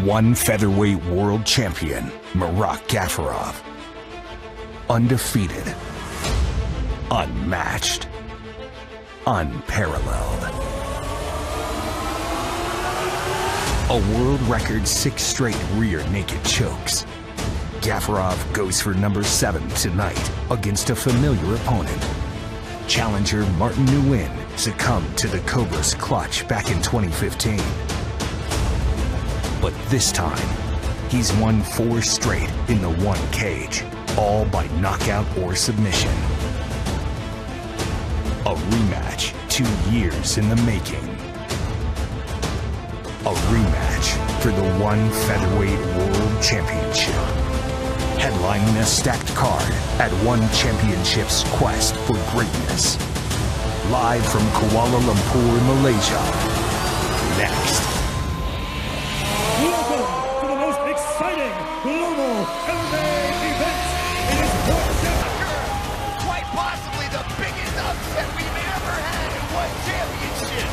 one featherweight world champion, Murat Gafarov. Undefeated, unmatched, unparalleled. A world record 6 straight rear naked chokes. Gafarov goes for number 7 tonight against a familiar opponent. Challenger Martin Nguyen succumbed to the Cobra's clutch back in 2015. But this time, he's won 4 straight in the one cage, all by knockout or submission. A rematch 2 years in the making. A rematch for the one featherweight world championship. Headlining a stacked card at One Championship's quest for greatness. Live from Kuala Lumpur, Malaysia. Next. Welcome to the most exciting global MMA event in sports. Quite possibly the biggest upset we've ever had in One Championship.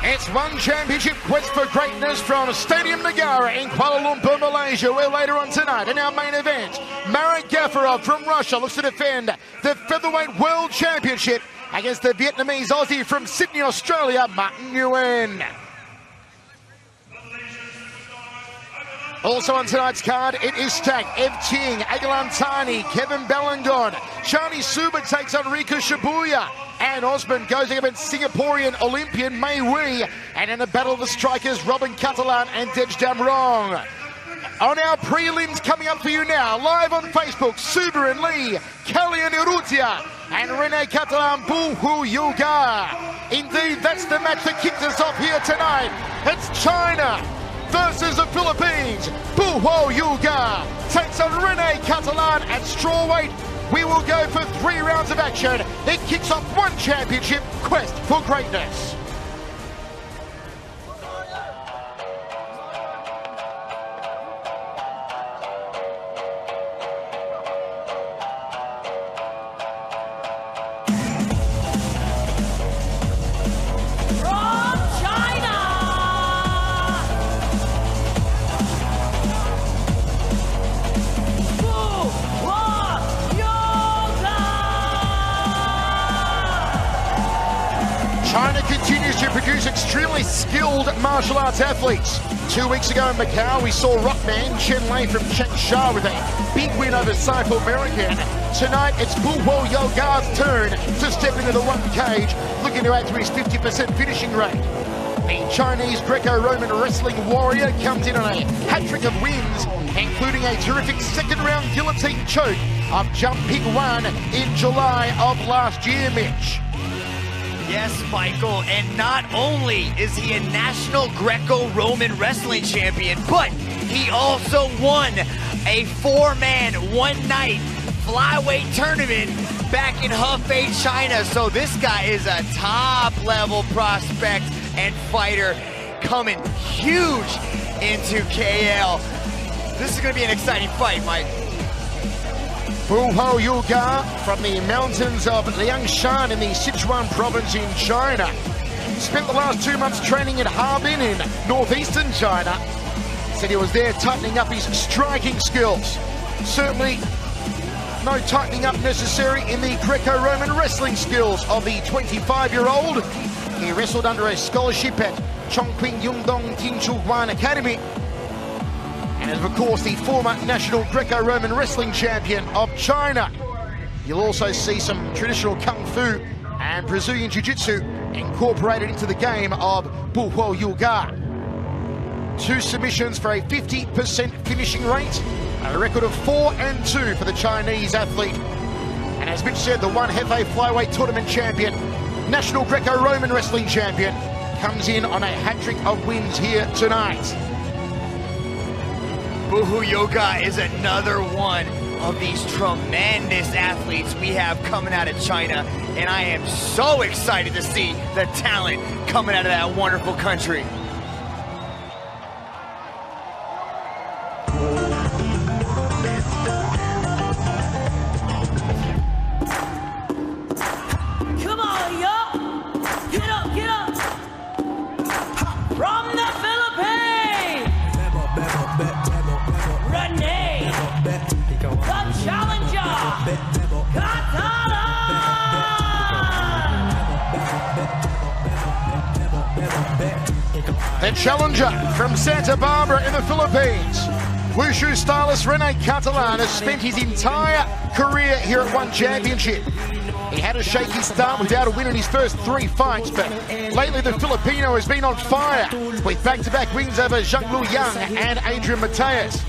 It's One Championship quest for greatness from Stadium Negara in Kuala Lumpur, Malaysia, where later on tonight in our main event, Murat Gafarov from Russia looks to defend the Featherweight World Championship against the Vietnamese Aussie from Sydney, Australia, Martin Nguyen. Also on tonight's card, it is stacked. Ev Ting, Agalantani, Kevin Belangon, Shani Suba takes on Rika Shibuya, and Osman goes against Singaporean Olympian Mei Wei, and in a battle of the strikers, Robin Catalan and Dej Damrong. On our prelims coming up for you now, live on Facebook, Suba and Lee, Kalian Urrutia, and Rene Catalan Buhu Yuga. Indeed, that's the match that kicks us off here tonight. It's China versus the Philippines. Buho Yuga takes on Rene Catalan at strawweight. We will go for 3 rounds of action. It kicks off One Championship quest for greatness. China continues to produce extremely skilled martial arts athletes. 2 weeks ago in Macau, we saw Rockman Chen Lei from Changsha with a big win over South American. Tonight, it's Buho Yoga's turn to step into the one cage, looking to add to his 50% finishing rate. The Chinese Greco-Roman wrestling warrior comes in on a hat-trick of wins, including a terrific second-round guillotine choke of Jump Pig 1 in July of last year, Mitch. Yes, Michael, and not only is he a national Greco-Roman wrestling champion, but he also won a 4-man, one-night flyweight tournament back in Hefei, China. So this guy is a top-level prospect and fighter coming huge into KL. This is going to be an exciting fight, Mike. Buho Yuga from the mountains of Liangshan in the Sichuan province in China. Spent the last 2 months training in Harbin in northeastern China. Said he was there tightening up his striking skills. Certainly no tightening up necessary in the Greco-Roman wrestling skills of the 25-year-old. He wrestled under a scholarship at Chongqing Yungdong Tinchuan Academy. And is, of course, the former national Greco-Roman wrestling champion of China. You'll also see some traditional Kung Fu and Brazilian Jiu-Jitsu incorporated into the game of Buho Yuga. 2 submissions for a 50% finishing rate, a record of 4-2 for the Chinese athlete. And as Mitch said, the one Hefei flyweight tournament champion, national Greco-Roman wrestling champion, comes in on a hat-trick of wins here tonight. Buho Yuga is another one of these tremendous athletes we have coming out of China, and I am so excited to see the talent coming out of that wonderful country. Come on, y'all! Get up, get up! The challenger from Santa Barbara in the Philippines. Wushu stylist Rene Catalan has spent his entire career here at One Championship. He had a shaky start without a win in his first 3 fights, but lately the Filipino has been on fire with back-to-back wins over Zhang Lu Yang and Adrian Mateus.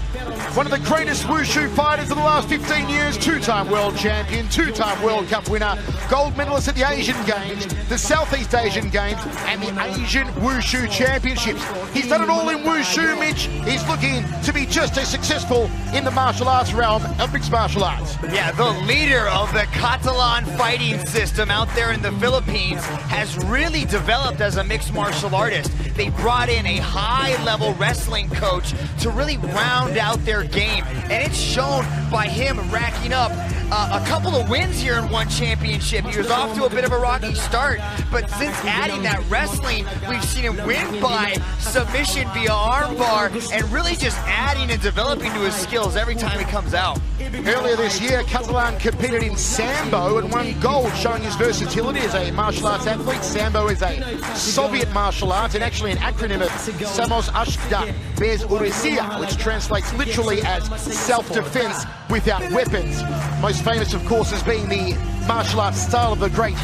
One of the greatest Wushu fighters of the last 15 years, 2-time world champion, 2-time World Cup winner, gold medalist at the Asian Games, the Southeast Asian Games, and the Asian Wushu Championships. He's done it all in Wushu, Mitch. He's looking to be just as successful in the martial arts realm of mixed martial arts. Yeah, the leader of the Catalan fighting system out there in the Philippines has really developed as a mixed martial artist. They brought in a high-level wrestling coach to really round out their game, and it's shown by him racking up a couple of wins here in One Championship. He was off to a bit of a rocky start, but since adding that wrestling, we've seen him win by submission via armbar and really just adding and developing to his skills every time he comes out. Earlier this year, Catalan competed in Sambo and won gold, showing his versatility as a martial arts athlete. Sambo is a Soviet martial art and actually an acronym of Samozashda bez Uresia, which translates literally as self-defense without weapons. Most famous, of course, as being the martial arts style of the great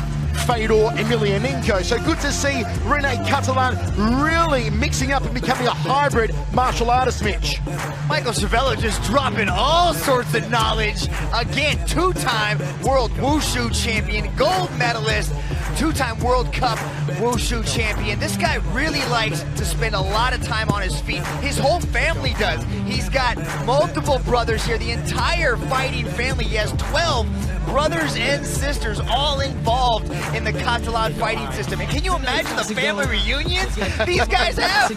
Fedor Emelianenko. So good to see Rene Catalan really mixing up and becoming a hybrid martial artist, Mitch. Michael Cervello just dropping all sorts of knowledge. Again, 2-time World Wushu champion, gold medalist, 2-time World Cup Wushu champion. This guy really likes to spend a lot of time on his feet. His whole family does. He's got multiple brothers here, the entire fighting family. He has 12 brothers and sisters all involved in the Catalan fighting system. And can you imagine the family reunions these guys have?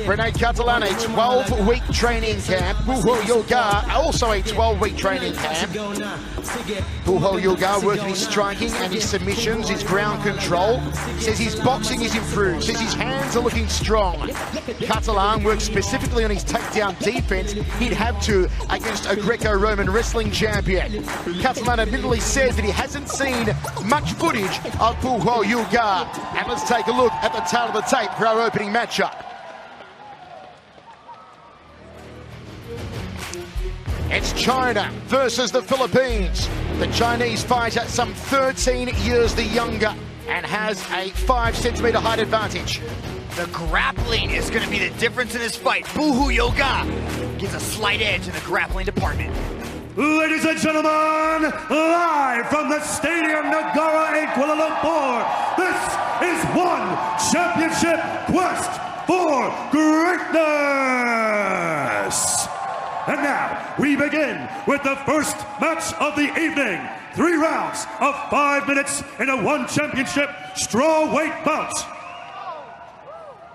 Rene Catalan, a 12-week training camp. Buho Yoga, also a 12-week training camp. Buho Yoga working his striking and his submissions, his ground control. Says his boxing is improved, says his hands are looking strong. Catalan works specifically on his takedown defense. He'd have to against a Greco-Roman wrestling champion. Catalan admittedly says that he hasn't seen much footage of Buho Yoga. And let's take a look at the tail of the tape for our opening matchup. It's China versus the Philippines. The Chinese fighter, some 13 years the younger, and has a 5-centimeter height advantage. The grappling is going to be the difference in this fight. Buho Yoga gives a slight edge in the grappling department. Ladies and gentlemen, live from the Stadium Nagara in Kuala Lumpur, this is One Championship Quest for Greatness. And now, we begin with the first match of the evening. 3 rounds of 5 minutes in a One Championship strawweight bout.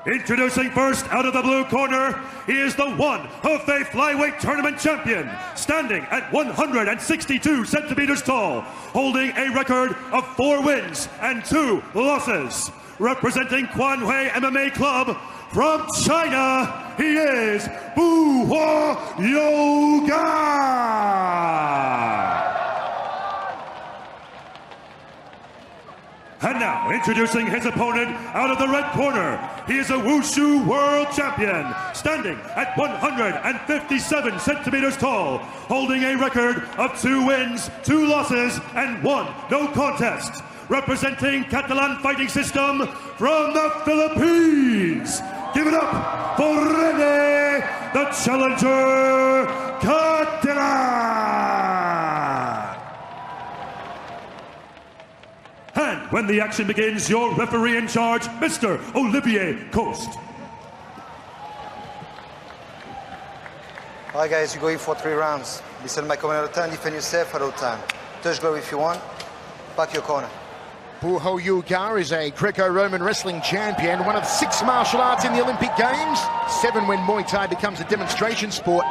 Introducing first out of the blue corner, he is the One Hefei Flyweight Tournament champion, standing at 162 centimeters tall, holding a record of 4 wins and 2 losses. Representing Quanhui MMA Club, from China, he is Buho Yoga. And now, introducing his opponent out of the red corner, he is a Wushu World Champion, standing at 157 centimeters tall, holding a record of 2 wins, 2 losses, and 1 no contest. Representing Catalan fighting system from the Philippines. Give it up for Rene, the challenger, Catalan. And when the action begins, your referee in charge, Mr. Olivier Coast. Alright guys, you're going for 3 rounds. Listen my command at a time, defend yourself at all time. Touch glove if you want, back your corner. Buho Yoga is a Greco-Roman wrestling champion, one of 6 martial arts in the Olympic Games, 7 when Muay Thai becomes a demonstration sport.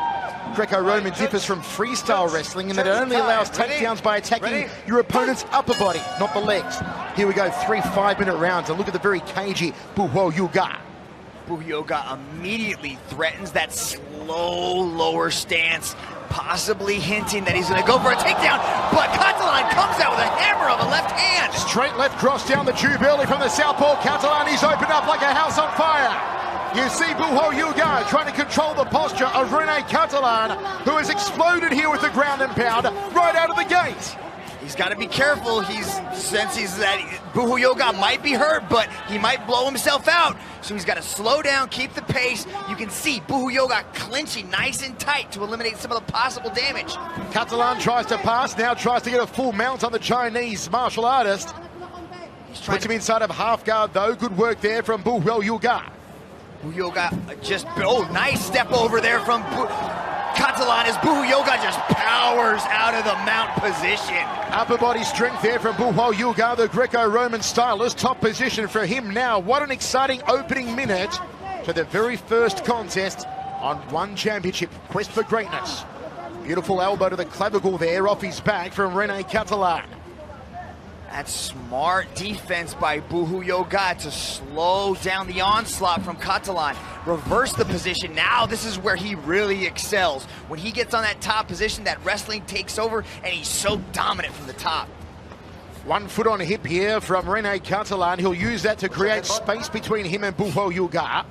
Greco-Roman differs from freestyle wrestling in that it only allows takedowns by attacking your opponent's upper body, not the legs. Here we go, 3 5-minute rounds, and look at the very cagey Buho Yoga. Buhuyoga immediately threatens that slow lower stance, possibly hinting that he's going to go for a takedown, but Catalan comes out with a hammer of a left hand. Straight left cross down the tube early from the southpaw. Catalan, he's opened up like a house on fire. You see Buhuyoga trying to control the posture of Rene Catalan, who has exploded here with the ground and pound right out of the gate. He's got to be careful. Senses that Buhuyoga might be hurt, but he might blow himself out. So he's got to slow down, keep the pace. You can see Buhuyoga clinching nice and tight to eliminate some of the possible damage. Catalan tries to pass, now tries to get a full mount on the Chinese martial artist. Puts him inside of half guard though. Good work there from Buhuyoga. Buhuyoga just, nice step over there from Catalan as Buhuyoga just powers out of the mount position. Upper body strength there from Buhuyoga, the Greco-Roman stylist. Top position for him now. What an exciting opening minute to the very first contest on One Championship. Quest for greatness. Beautiful elbow to the clavicle there off his back from Rene Catalan. That's smart defense by Buhuyoga to slow down the onslaught from Catalan. Reverse the position. Now this is where he really excels. When he gets on that top position, that wrestling takes over, and he's so dominant from the top. 1 foot on hip here from Rene Catalan. He'll use that to create space between him and Buhuyoga.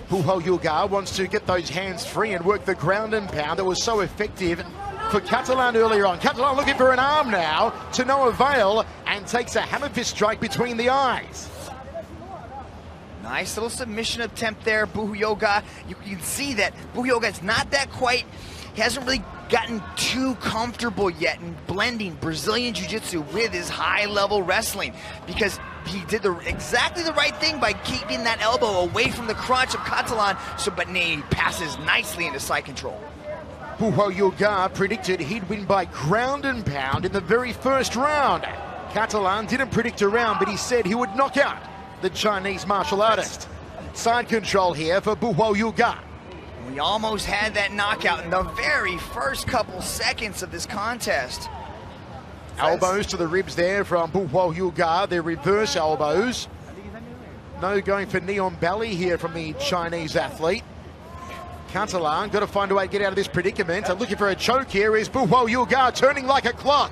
Buhuyoga wants to get those hands free and work the ground and pound that was so effective for Catalan earlier on. Catalan looking for an arm now, to no avail, and takes a hammer fist strike between the eyes. Nice little submission attempt there, Buhuyoga. You can see that Buhuyoga's not that quite, he hasn't really gotten too comfortable yet in blending Brazilian Jiu-Jitsu with his high-level wrestling, because he did exactly the right thing by keeping that elbow away from the crotch of Catalan, but he passes nicely into side control. Buhuyoga predicted he'd win by ground and pound in the very first round. Catalan didn't predict a round, but he said he would knock out the Chinese martial artist. Side control here for Buhuyoga. We almost had that knockout in the very first couple seconds of this contest. Elbows to the ribs there from Buhuyoga, their reverse elbows. No going for neon belly here from the Chinese athlete. Catalan got to find a way to get out of this predicament. And looking for a choke here is Buhuyoga, turning like a clock.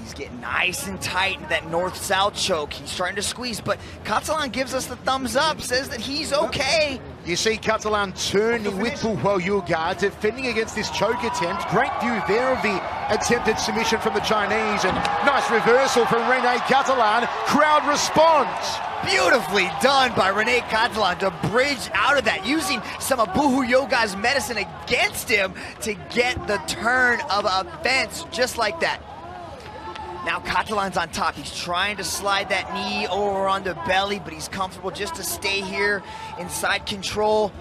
He's getting nice and tight in that north-south choke. He's trying to squeeze, but Catalan gives us the thumbs up, says that he's okay. You see Catalan turning with Buhuyoga, defending against this choke attempt. Great view there of the attempted submission from the Chinese, and nice reversal from Rene Catalan. Crowd responds. Beautifully done by Rene Catalan to bridge out of that, using some of Buhuyoga's medicine against him to get the turn of offense just like that. Now Catalan's on top. He's trying to slide that knee over on the belly, but he's comfortable just to stay here inside control.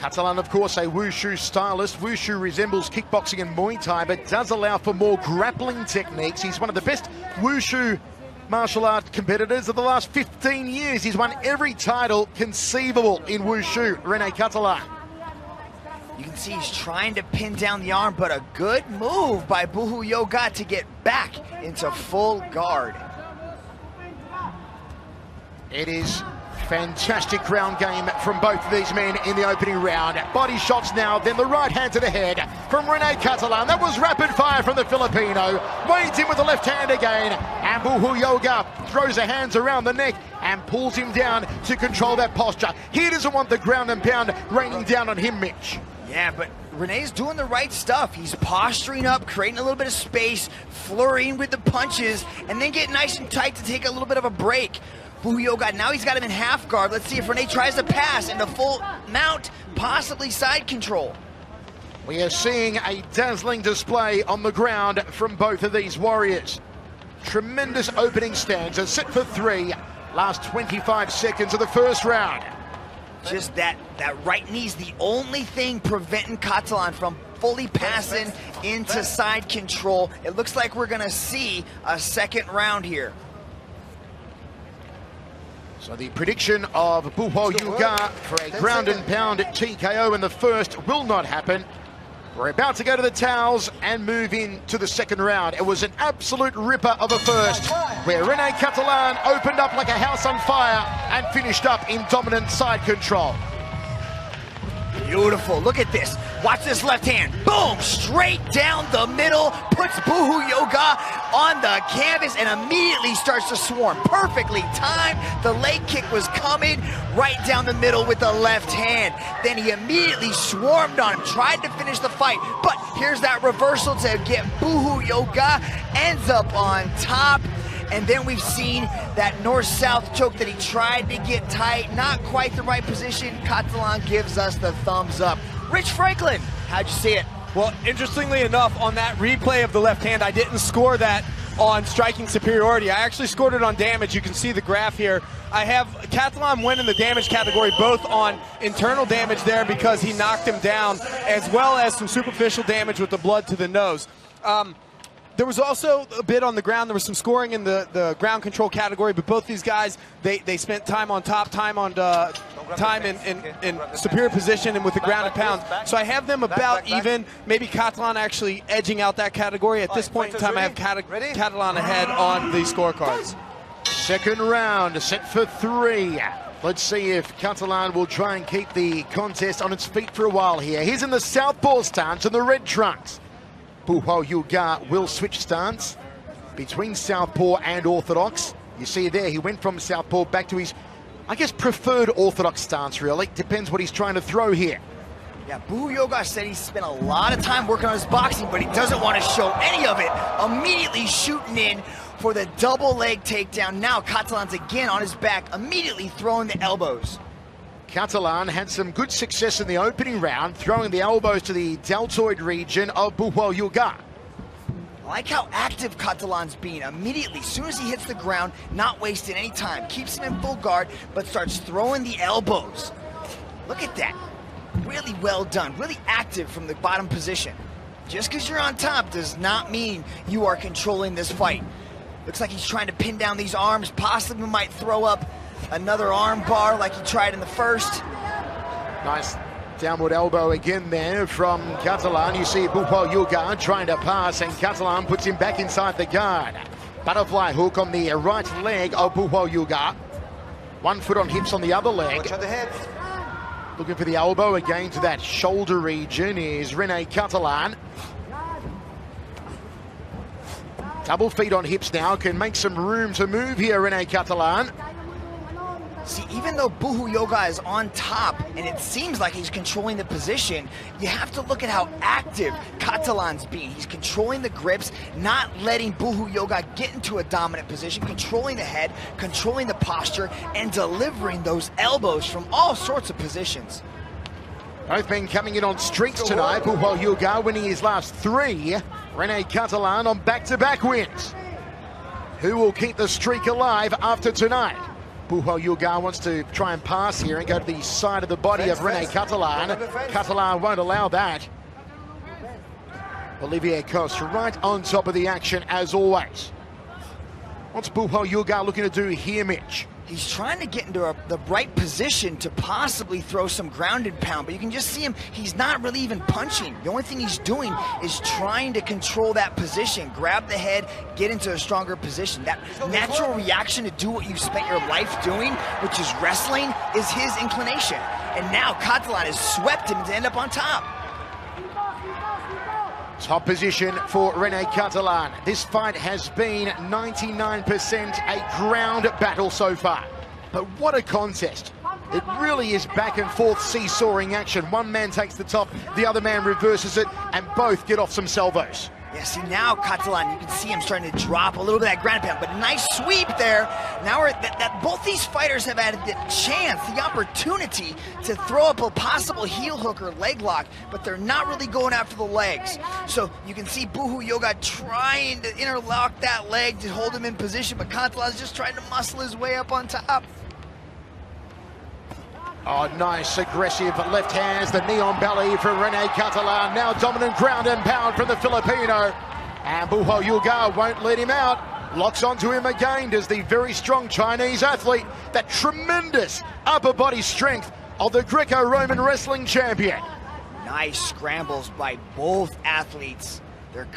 Catalan, of course, a Wushu stylist. Wushu resembles kickboxing and Muay Thai, but does allow for more grappling techniques. He's one of the best Wushu martial art competitors of the last 15 years. He's won every title conceivable in Wushu, Rene Catalan. You can see he's trying to pin down the arm, but a good move by Buhuyoga to get back into full guard. It is fantastic ground game from both of these men in the opening round. Body shots now, then the right hand to the head from Rene Catalan. That was rapid fire from the Filipino. Wades in with the left hand again, and Buhuyoga throws the hands around the neck and pulls him down to control that posture. He doesn't want the ground and pound raining down on him, Mitch. Yeah, but Rene's doing the right stuff. He's posturing up, creating a little bit of space, flurrying with the punches, and then getting nice and tight to take a little bit of a break. Buhuyoga, now he's got him in half guard. Let's see if Rene tries to pass into full mount, possibly side control. We are seeing a dazzling display on the ground from both of these warriors. Tremendous opening stanza, set for 3. Last 25 seconds of the first round. Just that right knee's the only thing preventing Catalan from fully passing into side control. It looks like we're gonna see a second round here. So the prediction of Buhuyoga for a ground and pound TKO in the first will not happen. We're about to go to the towels and move into the second round. It was an absolute ripper of a first. where Rene Catalan opened up like a house on fire and finished up in dominant side control. Beautiful, look at this. Watch this left hand, boom, straight down the middle, puts Buhu Yoga on the canvas and immediately starts to swarm. Perfectly timed, the leg kick was coming right down the middle with the left hand. Then he immediately swarmed on him, tried to finish the fight, but here's that reversal to get Buhu Yoga, ends up on top. And then we've seen that north-south choke that he tried to get tight, not quite the right position. Catalan gives us the thumbs up. Rich Franklin, how'd you see it? Well, interestingly enough, on that replay of the left hand, I didn't score that on striking superiority. I actually scored it on damage. You can see the graph here. I have Catalan win in the damage category, both on internal damage there because he knocked him down, as well as some superficial damage with the blood to the nose. There was also a bit on the ground. There was some scoring in the ground control category, but both these guys, they spent time on top, time in superior position and with the ground and pound. So I have them about even, maybe Catalan actually edging out that category. At this point in time, I have Catalan ahead on the scorecards. Second round, set for 3. Let's see if Catalan will try and keep the contest on its feet for a while here. He's in the southpaw stance in the red trunks. Buhu Yoga will switch stance between southpaw and orthodox. You see there, he went from southpaw back to his, I guess, preferred orthodox stance, really. Depends what he's trying to throw here. Yeah, Buhu Yoga said he spent a lot of time working on his boxing, but he doesn't want to show any of it. Immediately shooting in for the double leg takedown. Now Catalan's again on his back, immediately throwing the elbows. Catalan had some good success in the opening round, throwing the elbows to the deltoid region of Buhu Yoga. I like how active Catalan's being. Immediately, as soon as he hits the ground, not wasting any time, keeps him in full guard, but starts throwing the elbows. Look at that. Really well done, really active from the bottom position. Just because you're on top does not mean you are controlling this fight. Looks like he's trying to pin down these arms, possibly might throw up another arm bar like he tried in the first. Nice downward elbow again there from Catalan. You see Buhu Yoga trying to pass, and Catalan puts him back inside the guard. Butterfly hook on the right leg of Buhu Yoga. 1 foot on hips on the other leg. Looking for the elbow again to that shoulder region is Rene Catalan. Double feet on hips now, can make some room to move here, Rene Catalan. See, even though Buhu Yoga is on top and it seems like he's controlling the position, you have to look at how active Catalan's being. He's controlling the grips, not letting Buhu Yoga get into a dominant position, controlling the head, controlling the posture, and delivering those elbows from all sorts of positions. Both men coming in on streaks tonight. Buhu Yoga winning his last 3. Rene Catalan on back-to-back wins. Who will keep the streak alive after tonight? Buhu Yoga wants to try and pass here and go to the side of the body of Rene Catalan. Catalan won't allow that. Olivier Coste right on top of the action as always. What's Buhu Yoga looking to do here, Mitch? He's trying to get into the right position to possibly throw some ground and pound, but you can just see him, he's not really even punching. The only thing he's doing is trying to control that position, grab the head, get into a stronger position. That natural reaction to do what you've spent your life doing, which is wrestling, is his inclination. And now Catalan has swept him to end up on top. Top position for Rene Catalan. This fight has been 99% a ground battle so far. But what a contest. It really is back and forth seesawing action. One man takes the top, the other man reverses it, and both get off some salvos. Yeah, see now Catalan, you can see him starting to drop a little bit of that ground pound, but nice sweep there. Now we're that both these fighters have had the chance, the opportunity to throw up a possible heel hook or leg lock, but they're not really going after the legs. So you can see Buhu Yoga trying to interlock that leg to hold him in position, but Catalan's just trying to muscle his way up on top. Oh, nice, aggressive left hands, the knee on belly from Rene Catalan. Now dominant ground and pound from the Filipino. And Buhu Yoga won't let him out. Locks onto him again, does the very strong Chinese athlete. That tremendous upper body strength of the Greco-Roman wrestling champion. Nice scrambles by both athletes. They're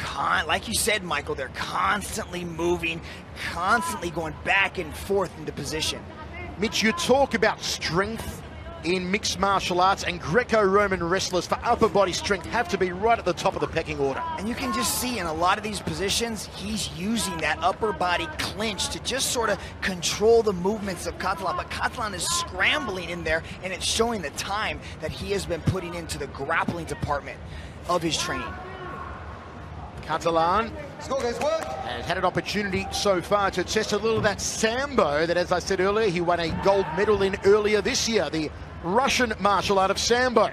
like you said, Michael, they're constantly moving, constantly going back and forth into position. Mitch, you talk about strength in mixed martial arts, and Greco-Roman wrestlers for upper body strength have to be right at the top of the pecking order. And you can just see in a lot of these positions, he's using that upper body clinch to just sort of control the movements of Catalan. But Catalan is scrambling in there, and it's showing the time that he has been putting into the grappling department of his training. Catalan has had an opportunity so far to test a little of that Sambo that, as I said earlier, he won a gold medal in earlier this year, the Russian martial art of Sambo.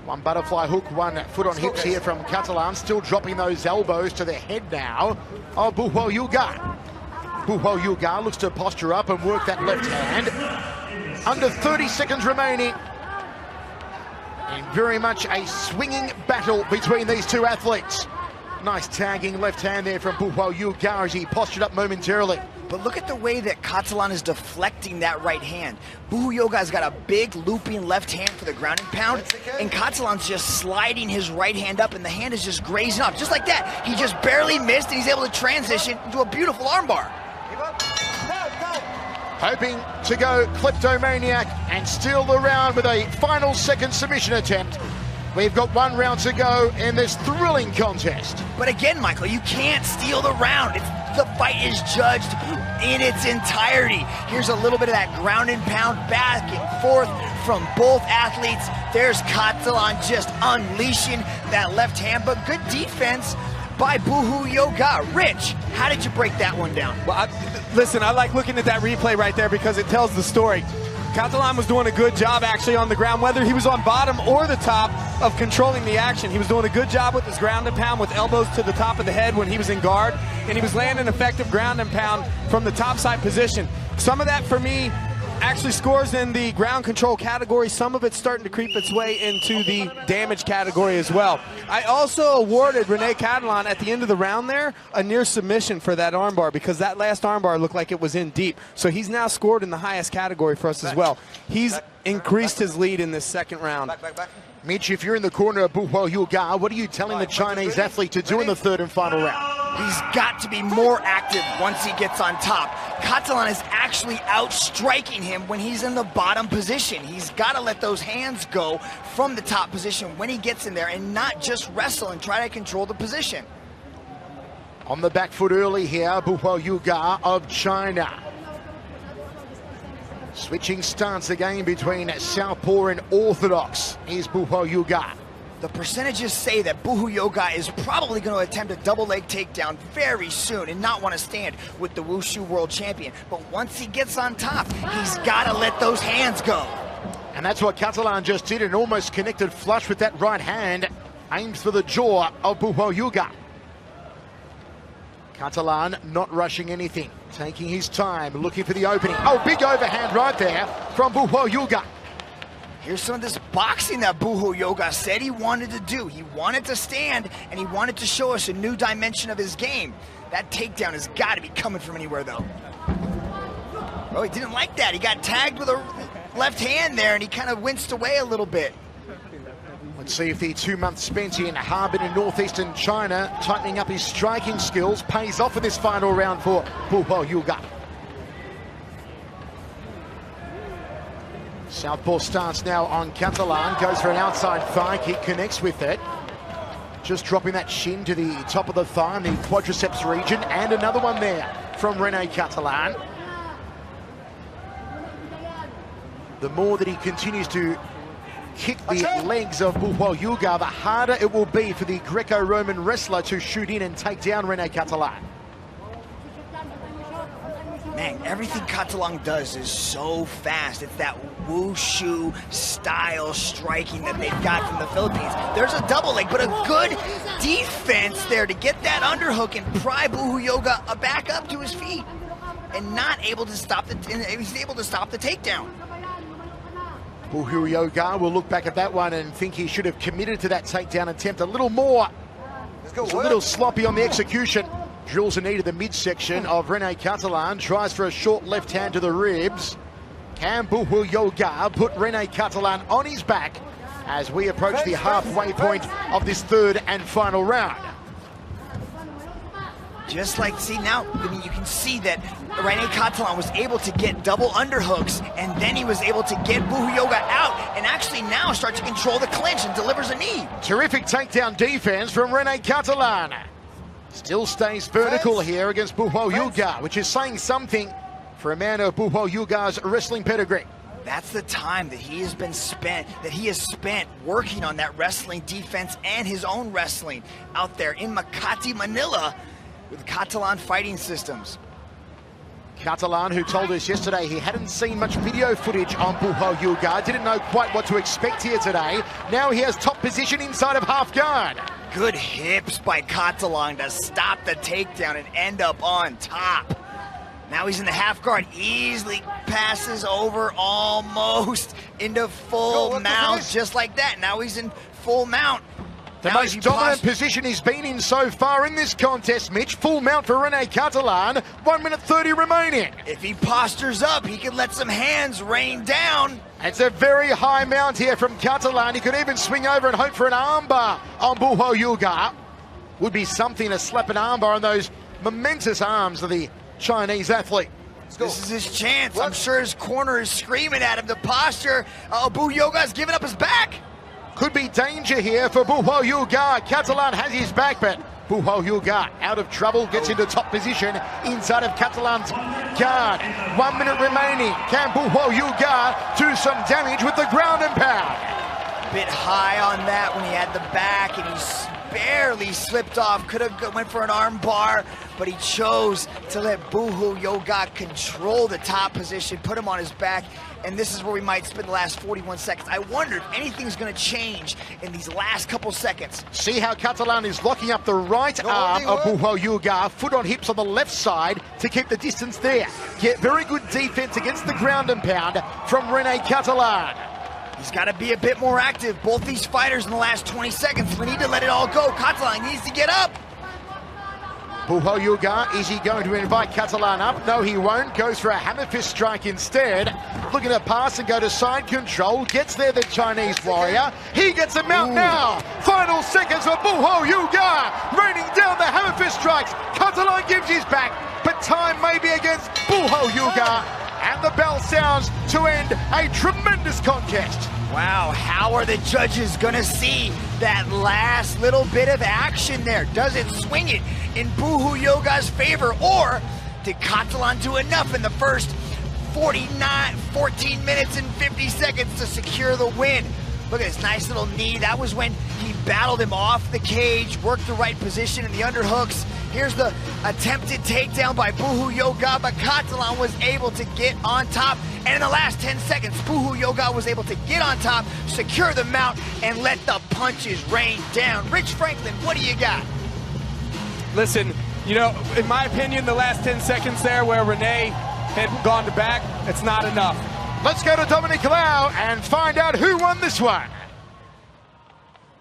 One butterfly hook, one foot on hips here from Catalan, still dropping those elbows to the head now of Buhuoyuga. Buhuoyuga looks to posture up and work that left hand. Under 30 seconds remaining. And very much a swinging battle between these two athletes. Nice tagging left hand there from Buhuoyuga as he postured up momentarily. But look at the way that Catalan is deflecting that right hand. Buhuoyuga's got a big looping left hand for the ground and pound, and Catalan's just sliding his right hand up, and the hand is just grazing off. Just like that, he just barely missed, and he's able to transition into a beautiful armbar. Hoping to go kleptomaniac and steal the round with a final second submission attempt. We've got 1 round to go in this thrilling contest. But again, Michael, you can't steal the round. The fight is judged in its entirety. Here's a little bit of that ground and pound back and forth from both athletes. There's Catalan just unleashing that left hand, but good defense by Buhuoyuga. Rich, how did you break that one down? Well, listen, I like looking at that replay right there because it tells the story. Catalan was doing a good job actually on the ground, whether he was on bottom or the top, of controlling the action. He was doing a good job with his ground and pound with elbows to the top of the head when he was in guard, and he was landing effective ground and pound from the top side position. Some of that for me actually scores in the ground control category. Some of it's starting to creep its way into the damage category as well. I also awarded Rene Catalan at the end of the round there a near submission for that armbar, because that last armbar looked like it was in deep. So he's now scored in the highest category for us as well. He's increased his lead in this second round. Mitch, if you're in the corner of Buhuoyuga, what are you telling the Chinese athlete to do in the third and final round? He's got to be more active once he gets on top. Catalan is actually outstriking him when he's in the bottom position. He's got to let those hands go from the top position when he gets in there and not just wrestle and try to control the position. On the back foot early here, Buhuoyuga of China. Switching stance again between southpaw and orthodox is Buhuoyuga. The percentages say that Buhuoyuga is probably going to attempt a double leg takedown very soon and not want to stand with the Wushu world champion. But once he gets on top, he's got to let those hands go. And that's what Catalan just did, and almost connected flush with that right hand. Aims for the jaw of Buhuoyuga. Catalan not rushing anything, taking his time, looking for the opening. Oh, big overhand right there from Buhuoyuga. Here's some of this boxing that Buhuoyuga said he wanted to do. He wanted to stand, and he wanted to show us a new dimension of his game. That takedown has got to be coming from anywhere, though. Oh, he didn't like that. He got tagged with a left hand there, and he kind of winced away a little bit. Let's see if the 2 months spent in Harbin in northeastern China, tightening up his striking skills, pays off in this final round for Buhuoyuga. Southpaw stance now on Catalan, goes for an outside thigh kick, connects with it. Just dropping that shin to the top of the thigh in the quadriceps region, and another one there from Rene Catalan. The more that he continues to kick the legs of Buhuoyuga, the harder it will be for the Greco-Roman wrestler to shoot in and take down Rene Catalan. Man, everything Catalan does is so fast. It's that wushu style striking that they've got from the Philippines. There's a double leg, but a good defense there to get that underhook and pry Buhuoyuga back up to his feet, and not able to stop he's able to stop the takedown. Buhuoyuga will look back at that one and think he should have committed to that takedown attempt a little more. It's a little sloppy on the execution. Drills a knee to the midsection of Rene Catalan, tries for a short left hand to the ribs. Can Buhuoyuga put Rene Catalan on his back as we approach the halfway point of this third and final round? Just like, see now, I mean, you can see that Rene Catalan was able to get double underhooks, and then he was able to get Buhu Yoga out, and actually now start to control the clinch and delivers a knee. Terrific takedown defense from Rene Catalan. Still stays vertical here against Buhu Yoga, which is saying something for a man of Buhu Yoga's wrestling pedigree. That's the time that he has spent working on that wrestling defense and his own wrestling out there in Makati, Manila, with Catalan Fighting Systems. Catalan, who told us yesterday he hadn't seen much video footage on Buhu Yoga, didn't know quite what to expect here today. Now he has top position inside of half guard. Good hips by Catalan to stop the takedown and end up on top. Now he's in the half guard, easily passes over almost into full mount, just like that. Now he's in full mount. The most dominant position he's been in so far in this contest, Mitch. Full mount for Rene Catalan, 1 minute 30 remaining. If he postures up, he can let some hands rain down. It's a very high mount here from Catalan. He could even swing over and hope for an armbar on Buhu Yoga. Would be something to slap an armbar on those momentous arms of the Chinese athlete. This is his chance. I'm sure his corner is screaming at him. The posture. Buhu Yoga's giving up his back. Could be danger here for Buhu Yoga. Catalan has his back, but Buhu Yoga out of trouble, gets into top position inside of Catalan's guard. 1 minute remaining. Can Buhu Yoga do some damage with the ground and pound? Bit high on that when he had the back, and he barely slipped off. Could have went for an arm bar, but he chose to let Buhu Yoga control the top position, put him on his back, and this is where we might spend the last 41 seconds. I wonder if anything's going to change in these last couple seconds. See how Catalan is locking up the right arm of Buhu Yoga, foot on hips on the left side to keep the distance there. Get very good defense against the ground and pound from Rene Catalan. He's got to be a bit more active. Both these fighters in the last 20 seconds, we need to let it all go. Catalan needs to get up. Buhu Yoga, is he going to invite Catalan up? No, he won't. Goes for a hammer fist strike instead. Looking to pass and go to side control. Gets there, the Chinese warrior. He gets him out now. Final seconds for Buhu Yoga. Raining down the hammer fist strikes. Catalan gives his back, but time may be against Buhu Yoga. And the bell sounds to end a tremendous contest. Wow, how are the judges gonna see that last little bit of action there? Does it swing it in Buhu Yoga's favor, or did Catalan do enough in the first 14 minutes and 50 seconds to secure the win? Look at this nice little knee. That was when he battled him off the cage, worked the right position in the underhooks. Here's the attempted takedown by Buhu Yoga, but Catalan was able to get on top. And in the last 10 seconds, Buhu Yoga was able to get on top, secure the mount, and let the punches rain down. Rich Franklin, what do you got? Listen, you know, in my opinion, the last 10 seconds there where Rene had gone to back, it's not enough. Let's go to Dominic Lau and find out who won this one.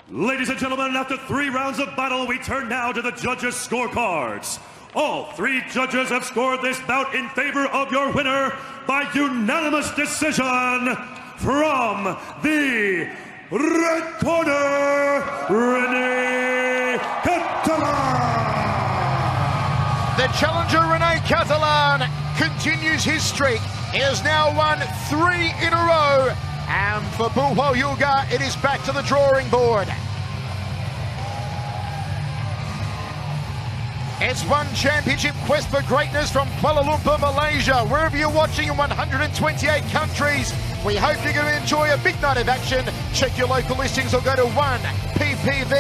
Ladies and gentlemen, after 3 rounds of battle, we turn now to the judges' scorecards. All 3 judges have scored this bout in favor of your winner by unanimous decision. From the red corner, Rene Catalan. The challenger, Rene Catalan, continues his streak. He has now won 3 in a row. And for Buhu Yoga, it is back to the drawing board. It's one championship quest for greatness from Kuala Lumpur, Malaysia. Wherever you're watching in 128 countries, we hope you're going to enjoy a big night of action. Check your local listings or go to 1ppv.com.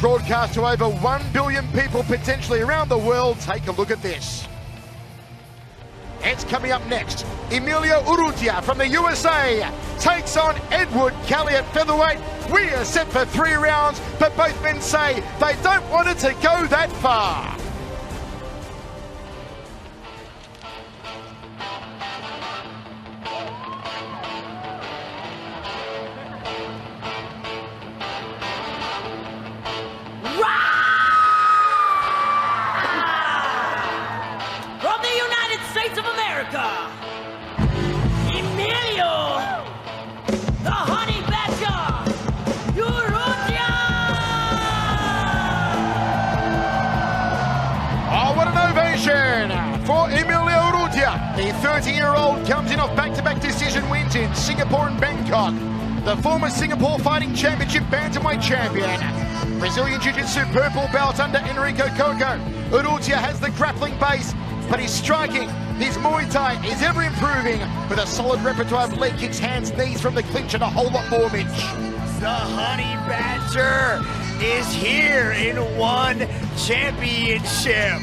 Broadcast to over 1 billion people potentially around the world. Take a look at this. It's coming up next. Emilio Urrutia from the USA takes on Edward Kelly at featherweight. We are set for 3 rounds, but both men say they don't want it to go that far. From the United States of America, Emilio, the Honey Badger, Urrutia! The 30-year-old comes in off back-to-back decision wins in Singapore and Bangkok. The former Singapore Fighting Championship Bantamweight champion. Brazilian Jiu-Jitsu purple belt under Enrico Coco. Urrutia has the grappling base, but he's striking. His Muay Thai is ever improving with a solid repertoire of leg kicks, hands, knees from the clinch, and a whole lot more, Mitch. The Honey Badger is here in one championship.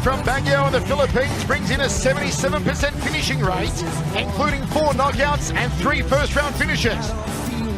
From Baguio in the Philippines brings in a 77% finishing rate, including 4 knockouts and 3 first-round finishes.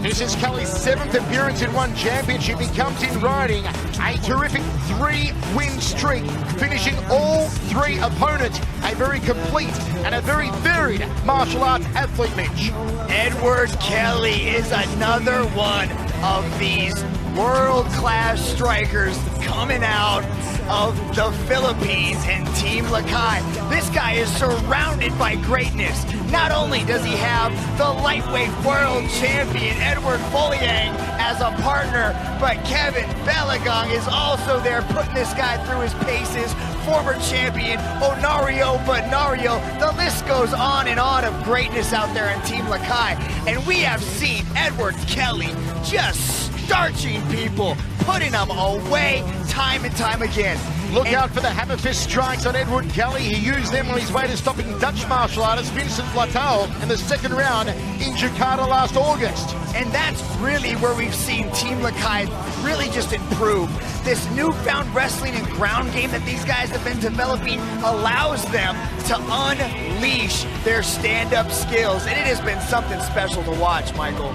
This is Kelly's 7th appearance in one championship. He comes in riding a terrific 3-win streak, finishing all 3 opponents. A very complete and a very varied martial arts athlete, Mitch. Edward Kelly is another one of these world-class strikers coming out of the Philippines and Team Lakay. This guy is surrounded by greatness. Not only does he have the lightweight world champion Edward Foliang as a partner, but Kevin Balagang is also there putting this guy through his paces. Former champion Onario Benario. The list goes on and on of greatness out there in Team Lakay. And we have seen Edward Kelly just starching people, putting them away time and time again. Look out for the hammer fist strikes on Edward Kelly. He used them on his way to stopping Dutch martial artist Vincent Latau in the second round in Jakarta last August. And that's really where we've seen Team Lakay really just improve. This newfound wrestling and ground game that these guys have been developing allows them to unleash their stand-up skills. And it has been something special to watch, Michael.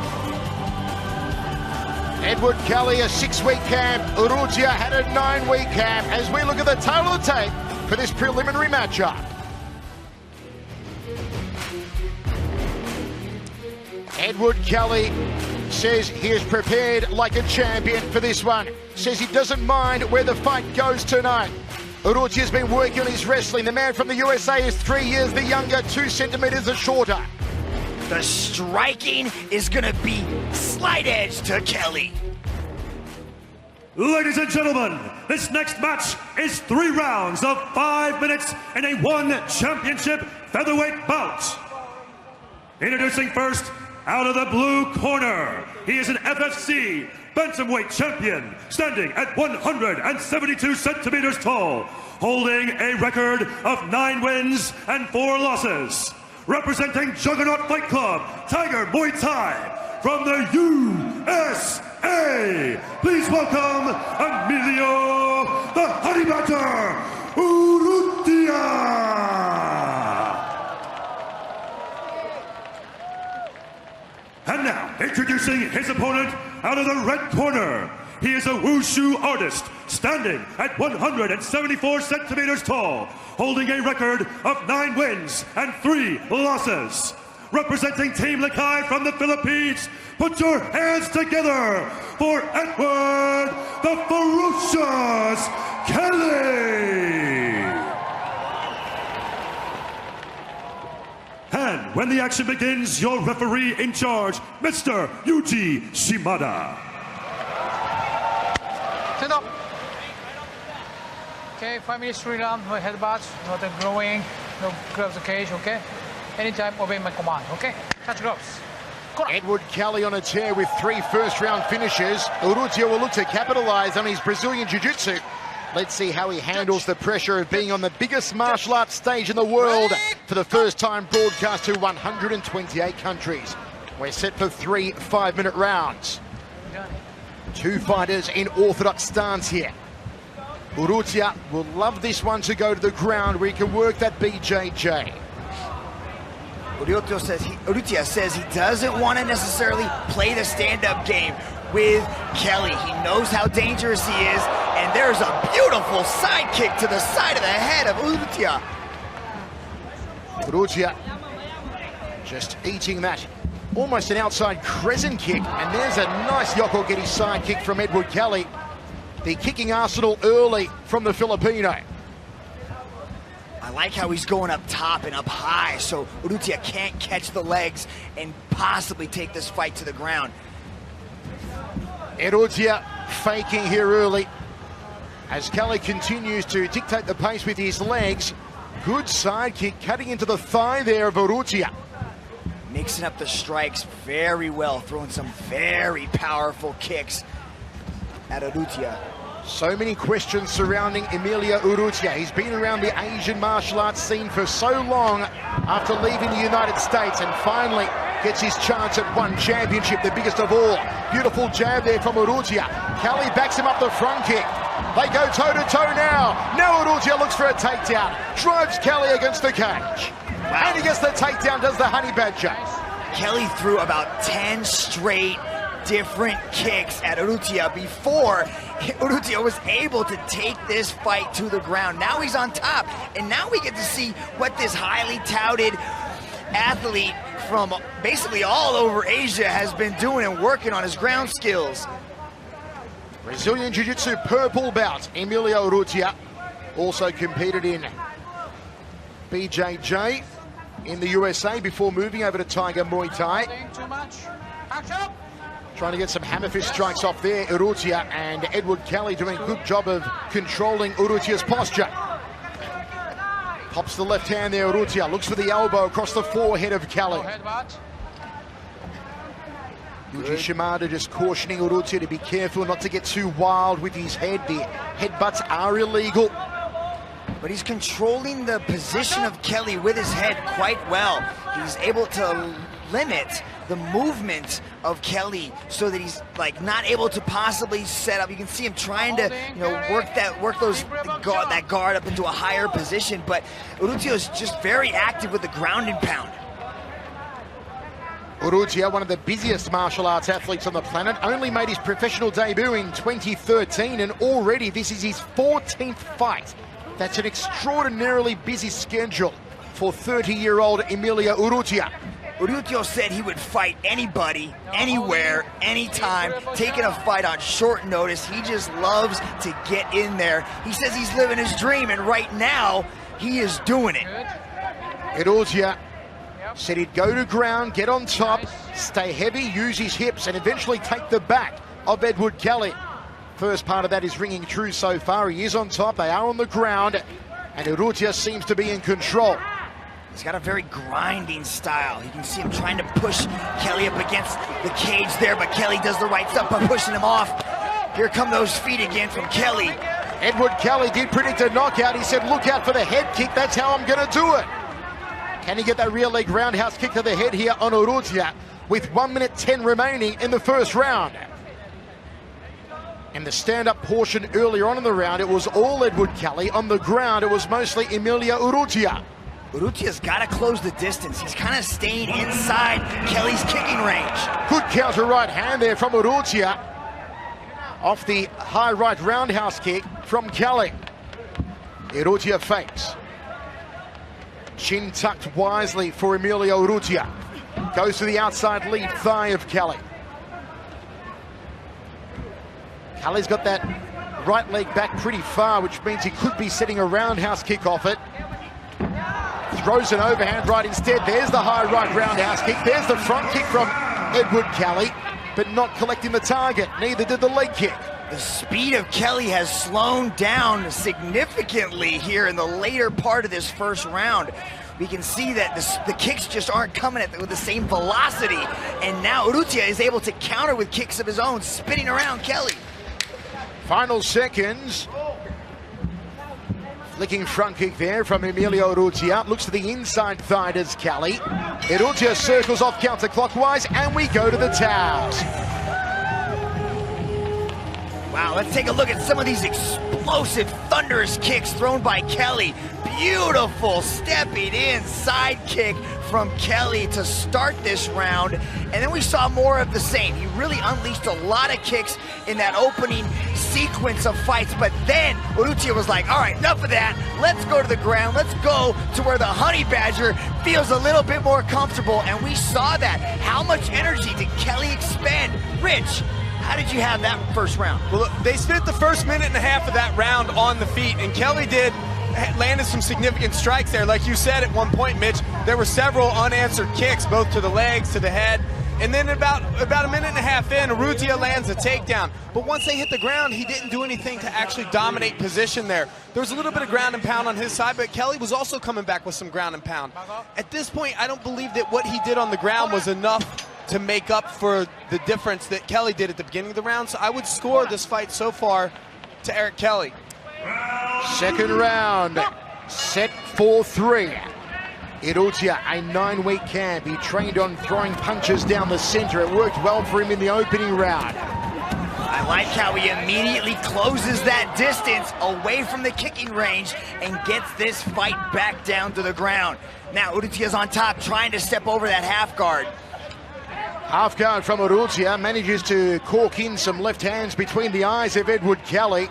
Edward Kelly, a 6-week camp. Urrutia had a 9-week camp. As we look at the tail of the tape for this preliminary matchup. Edward Kelly says he is prepared like a champion for this one. Says he doesn't mind where the fight goes tonight. Urrutia's been working on his wrestling. The man from the USA is 3 years the younger, 2 centimeters the shorter. The striking is gonna be slight edge to Kelly. Ladies and gentlemen, this next match is 3 rounds of 5 minutes in a one championship featherweight bout. Introducing first, out of the blue corner, he is an FFC bantamweight champion, standing at 172 centimeters tall, holding a record of 9 wins and 4 losses. Representing Juggernaut Fight Club, Tiger Muay Thai, from the USA, please welcome Emilio the Honey Badger Urrutia. And now, introducing his opponent out of the red corner. He is a wushu artist, standing at 174 centimeters tall, holding a record of 9 wins and 3 losses. Representing Team Lakay from the Philippines, put your hands together for Edward the Ferocious Kelly. And when the action begins, your referee in charge, Mr. Yuji Shimada. Stand up. Okay, 5 minutes, 3 rounds, no headbutts, no glowing, no gloves, okay, okay? Anytime, obey my command, okay? Touch gloves. Edward Kelly on a tear with 3 first-round finishes. Urrutia will look to capitalize on his Brazilian Jiu-Jitsu. Let's see how he handles the pressure of being on the biggest martial arts stage in the world for the first time broadcast to 128 countries. We're set for 3 5-minute rounds. 2 fighters in orthodox stance here. Urrutia will love this one to go to the ground where he can work that BJJ. Urrutia says he doesn't want to necessarily play the stand-up game with Kelly. He knows how dangerous he is, and And there's a beautiful side kick to the side of the head of Urrutia. Urrutia just eating that. Almost an outside crescent kick. And there's a nice Yokogiri side kick from Edward Kelly. The kicking arsenal early from the Filipino. I like how he's going up top and up high, so Urrutia can't catch the legs and possibly take this fight to the ground. Urrutia faking here early as Kelly continues to dictate the pace with his legs. Good side kick cutting into the thigh there of Urrutia. Mixing up the strikes very well, throwing some very powerful kicks at Urrutia. So many questions surrounding Emilio Urrutia. He's been around the Asian martial arts scene for so long after leaving the United States, and finally gets his chance at one championship, the biggest of all. Beautiful jab there from Urrutia. Kelly backs him up the front kick. They go toe-to-toe now. Now Urrutia looks for a takedown. Drives Kelly against the cage. Wow. And he gets the takedown, does the honey badger. Kelly threw about 10 straight different kicks at Urrutia before Urrutia was able to take this fight to the ground. Now he's on top, and now we get to see what this highly touted athlete from basically all over Asia has been doing and working on his ground skills. Brazilian Jiu-Jitsu purple belt, Emilio Urrutia. Also competed in BJJ in the USA before moving over to Tiger Muay Thai. Too much. Action. Trying to get some hammer fist strikes off there, Urrutia, and Edward Kelly doing a good job of controlling Urrutia's posture. Pops the left hand there, Urrutia. Looks for the elbow across the forehead of Kelly. Yuji Shimada just cautioning Urrutia to be careful not to get too wild with his head. The headbutts are illegal. But he's controlling the position of Kelly with his head quite well. He's able to limit the movement of Kelly so that he's like not able to possibly set up. You can see him trying to, work that guard up into a higher position, but Urrutia is just very active with the ground and pound. Urrutia, one of the busiest martial arts athletes on the planet, only made his professional debut in 2013, and already this is his 14th fight. That's an extraordinarily busy schedule for 30-year-old Emilio Urrutia. Urrutia said he would fight anybody, anywhere, anytime, taking a fight on short notice. He just loves to get in there. He says he's living his dream, and right now, he is doing it. Urrutia said he'd go to ground, get on top, stay heavy, use his hips, and eventually take the back of Edward Kelly. First part of that is ringing true so far. He is on top, they are on the ground, and Urrutia seems to be in control. He's got a very grinding style. You can see him trying to push Kelly up against the cage there, but Kelly does the right stuff by pushing him off. Here come those feet again from Kelly. Edward Kelly did predict a knockout. He said, look out for the head kick. That's how I'm going to do it. Can he get that rear leg roundhouse kick to the head here on Urrutia with 1 minute 10 remaining in the first round? In the stand-up portion earlier on in the round, it was all Edward Kelly. On the ground, it was mostly Emilio Urrutia. Urrutia's got to close the distance. He's kind of staying inside Kelly's kicking range. Good counter right hand there from Urrutia. Off the high right roundhouse kick from Kelly. Urrutia fakes. Chin tucked wisely for Emilio Urrutia. Goes to the outside lead thigh of Kelly. Kelly's got that right leg back pretty far, which means he could be setting a roundhouse kick off it. Throws an overhand right instead. There's the high right roundhouse kick. There's the front kick from Edward Kelly, but not collecting the target. Neither did the leg kick. The speed of Kelly has slowed down significantly here in the later part of this first round. We can see that the kicks just aren't coming with the same velocity, and now Urrutia is able to counter with kicks of his own, spinning around Kelly. Final seconds. Flicking front kick there from Emilio Urrutia. Looks to the inside thigh as Kelly. Urrutia circles off counterclockwise, and we go to the towels. Wow, let's take a look at some of these explosive, thunderous kicks thrown by Kelly. Beautiful stepping in side kick from Kelly to start this round. And then we saw more of the same. He really unleashed a lot of kicks in that opening sequence of fights. But then Urrutia was like, all right, enough of that. Let's go to the ground. Let's go to where the Honey Badger feels a little bit more comfortable. And we saw that. How much energy did Kelly expend? Rich, how did you have that first round? Well, look, they spent the first minute and a half of that round on the feet, and Kelly landed some significant strikes there. Like you said at one point, Mitch, there were several unanswered kicks, both to the legs, to the head. And then about a minute and a half in, Urrutia lands a takedown. But once they hit the ground, he didn't do anything to actually dominate position there. There was a little bit of ground and pound on his side, but Kelly was also coming back with some ground and pound. At this point, I don't believe that what he did on the ground was enough to make up for the difference that Kelly did at the beginning of the round. So I would score this fight so far to Eric Kelly. Second round, set for 3. Urrutia, a 9-week camp. He trained on throwing punches down the center. It worked well for him in the opening round. I like how he immediately closes that distance away from the kicking range and gets this fight back down to the ground. Now Urrutia's on top, trying to step over that half guard. Half guard from Urrutia, manages to cork in some left hands between the eyes of Edward Kelly.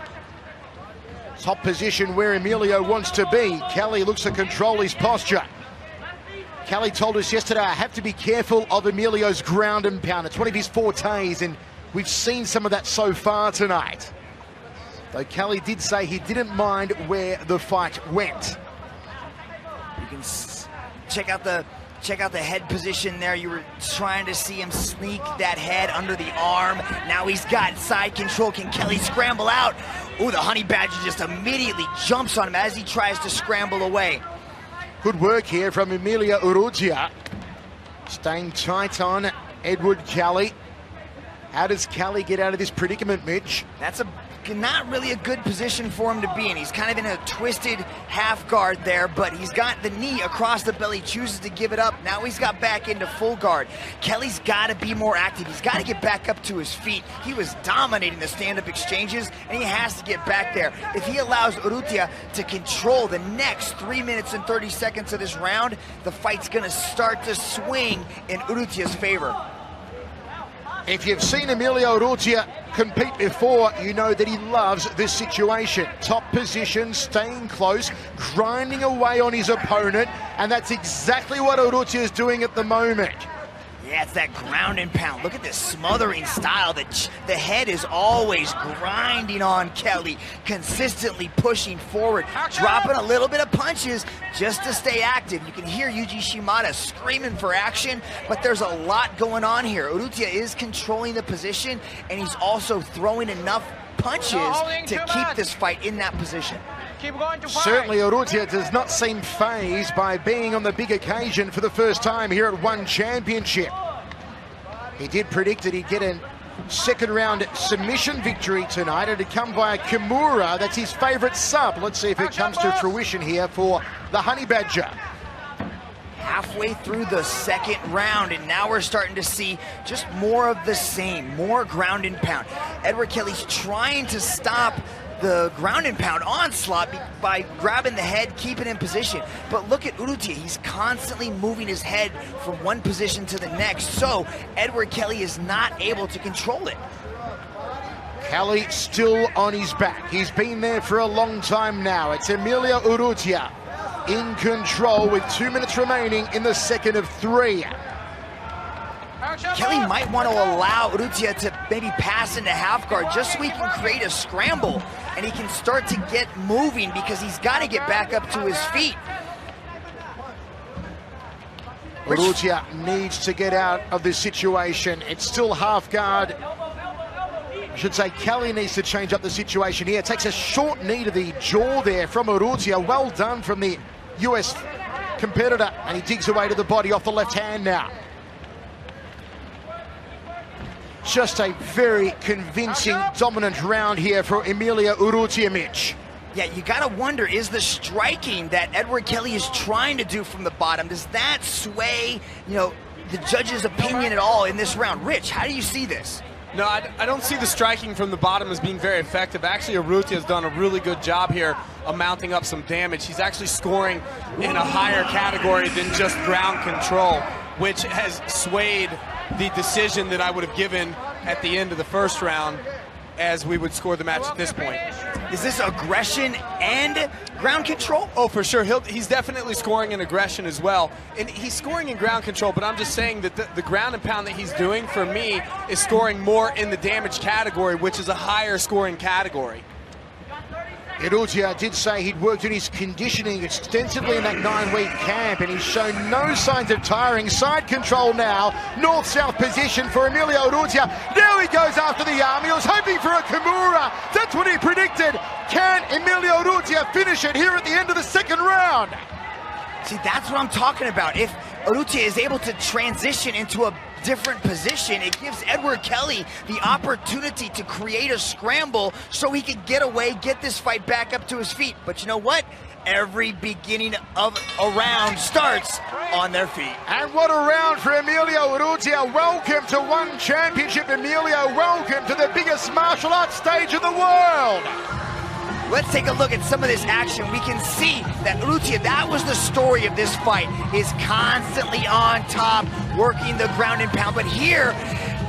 Top position where Emilio wants to be. Kelly looks to control his posture. Kelly told us yesterday, I have to be careful of Emilio's ground and pound. It's one of his fortes, and we've seen some of that so far tonight. Though Kelly did say he didn't mind where the fight went. You can check out the head position there. You were trying to see him sneak that head under the arm. Now he's got side control. Can Kelly scramble out? Ooh, the Honey Badger just immediately jumps on him as he tries to scramble away. Good work here from Emilio Urrutia. Staying tight on Edward Kelly. How does Kelly get out of this predicament, Mitch? That's not really a good position for him to be in. He's kind of in a twisted half guard there, but he's got the knee across the belly, chooses to give it up. Now he's got back into full guard. Kelly's got to be more active. He's got to get back up to his feet. He was dominating the stand-up exchanges, and he has to get back there. If he allows Urrutia to control the next 3 minutes and 30 seconds of this round, the fight's going to start to swing in Urrutia's favor. If you've seen Emilio Urrutia compete before, you know that he loves this situation. Top position, staying close, grinding away on his opponent, and that's exactly what Urrutia is doing at the moment. Yeah, it's that ground and pound. Look at this smothering style. The head is always grinding on Kelly, consistently pushing forward, dropping a little bit of punches just to stay active. You can hear Yuji Shimada screaming for action, but there's a lot going on here. Urrutia is controlling the position, and he's also throwing enough punches to keep this fight in that position. Certainly Urrutia does not seem fazed by being on the big occasion for the first time here at One Championship. He did predict that he'd get a second round submission victory tonight. It'd come by a Kimura. That's his favorite sub. Let's see if it comes to fruition here for the Honey Badger. Halfway through the second round, and now we're starting to see just more of the same, more ground and pound. Edward Kelly's trying to stop the ground and pound onslaught by grabbing the head, keeping in position. But look at Urrutia, he's constantly moving his head from one position to the next, so Edward Kelly is not able to control it. Kelly still on his back. He's been there for a long time now. It's Emilio Urrutia in control with 2 minutes remaining in the second of 3. Kelly might want to allow Urrutia to maybe pass into half guard just so he can create a scramble and he can start to get moving, because he's got to get back up to his feet. Urrutia needs to get out of this situation. It's still half guard. I should say Kelly needs to change up the situation here. Takes a short knee to the jaw there from Urrutia. Well done from the US competitor, and he digs away to the body off the left hand now. Just a very convincing, dominant round here for Emilio Urrutia, Mitch. Yeah, you gotta wonder, is the striking that Edward Kelly is trying to do from the bottom, does that sway, the judge's opinion at all in this round? Rich, how do you see this? No, I don't see the striking from the bottom as being very effective. Actually, Urrutia has done a really good job here of mounting up some damage. He's actually scoring in a higher category than just ground control, which has swayed the decision that I would have given at the end of the first round as we would score the match at this point. Is this aggression and ground control? Oh, for sure. He's definitely scoring in aggression as well. And he's scoring in ground control, but I'm just saying that the ground and pound that he's doing, for me, is scoring more in the damage category, which is a higher scoring category. Urrutia did say he'd worked on his conditioning extensively in that 9-week camp, and he's shown no signs of tiring. Side control now, north-south position for Emilio Urrutia. Now he goes after the arm. He was hoping for a Kimura. That's what he predicted. Can Emilio Urrutia finish it here at the end of the second round? See, that's what I'm talking about. If Urrutia is able to transition into a different position, it gives Edward Kelly the opportunity to create a scramble so he could get away, get this fight back up to his feet. But you know what? Every beginning of a round starts on their feet. And what a round for Emilio Urrutia. Welcome to One Championship, Emilio. Welcome to the biggest martial arts stage in the world. Let's take a look at some of this action. We can see that Urrutia, that was the story of this fight, is constantly on top, working the ground and pound. But here,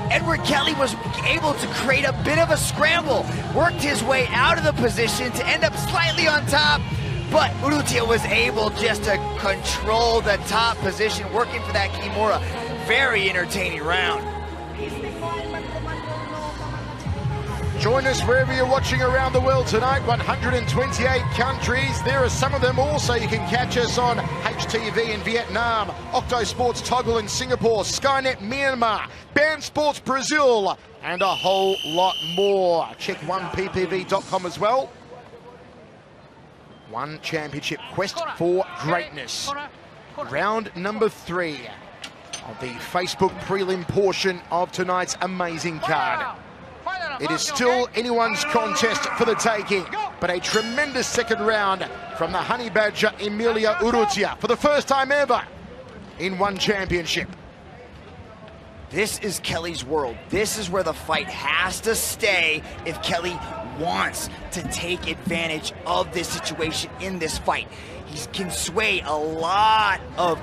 Edward Kelly was able to create a bit of a scramble, worked his way out of the position to end up slightly on top, but Urrutia was able just to control the top position, working for that Kimura. Very entertaining round. Join us wherever you're watching around the world tonight. 128 countries. There are some of them also. You can catch us on HTV in Vietnam, Octo Sports Toggle in Singapore, Skynet Myanmar, Band Sports Brazil, and a whole lot more. Check oneppv.com as well. One Championship quest for greatness. Round number 3 of the Facebook prelim portion of tonight's amazing card. It is still anyone's contest for the taking, but a tremendous second round from the Honey Badger Emilio Urrutia for the first time ever in One Championship. This is Kelly's world. This is where the fight has to stay if Kelly wants to take advantage of this situation in this fight. He can sway a lot of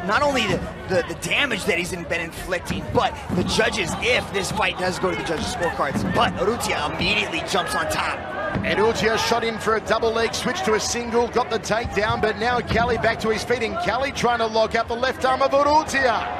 not only the damage that he's been inflicting, but the judges, if this fight does go to the judges' scorecards. But Urrutia immediately jumps on top. Urrutia shot in for a double leg, switched to a single, got the takedown, but now Kelly back to his feet, and Kelly trying to lock up the left arm of Urrutia.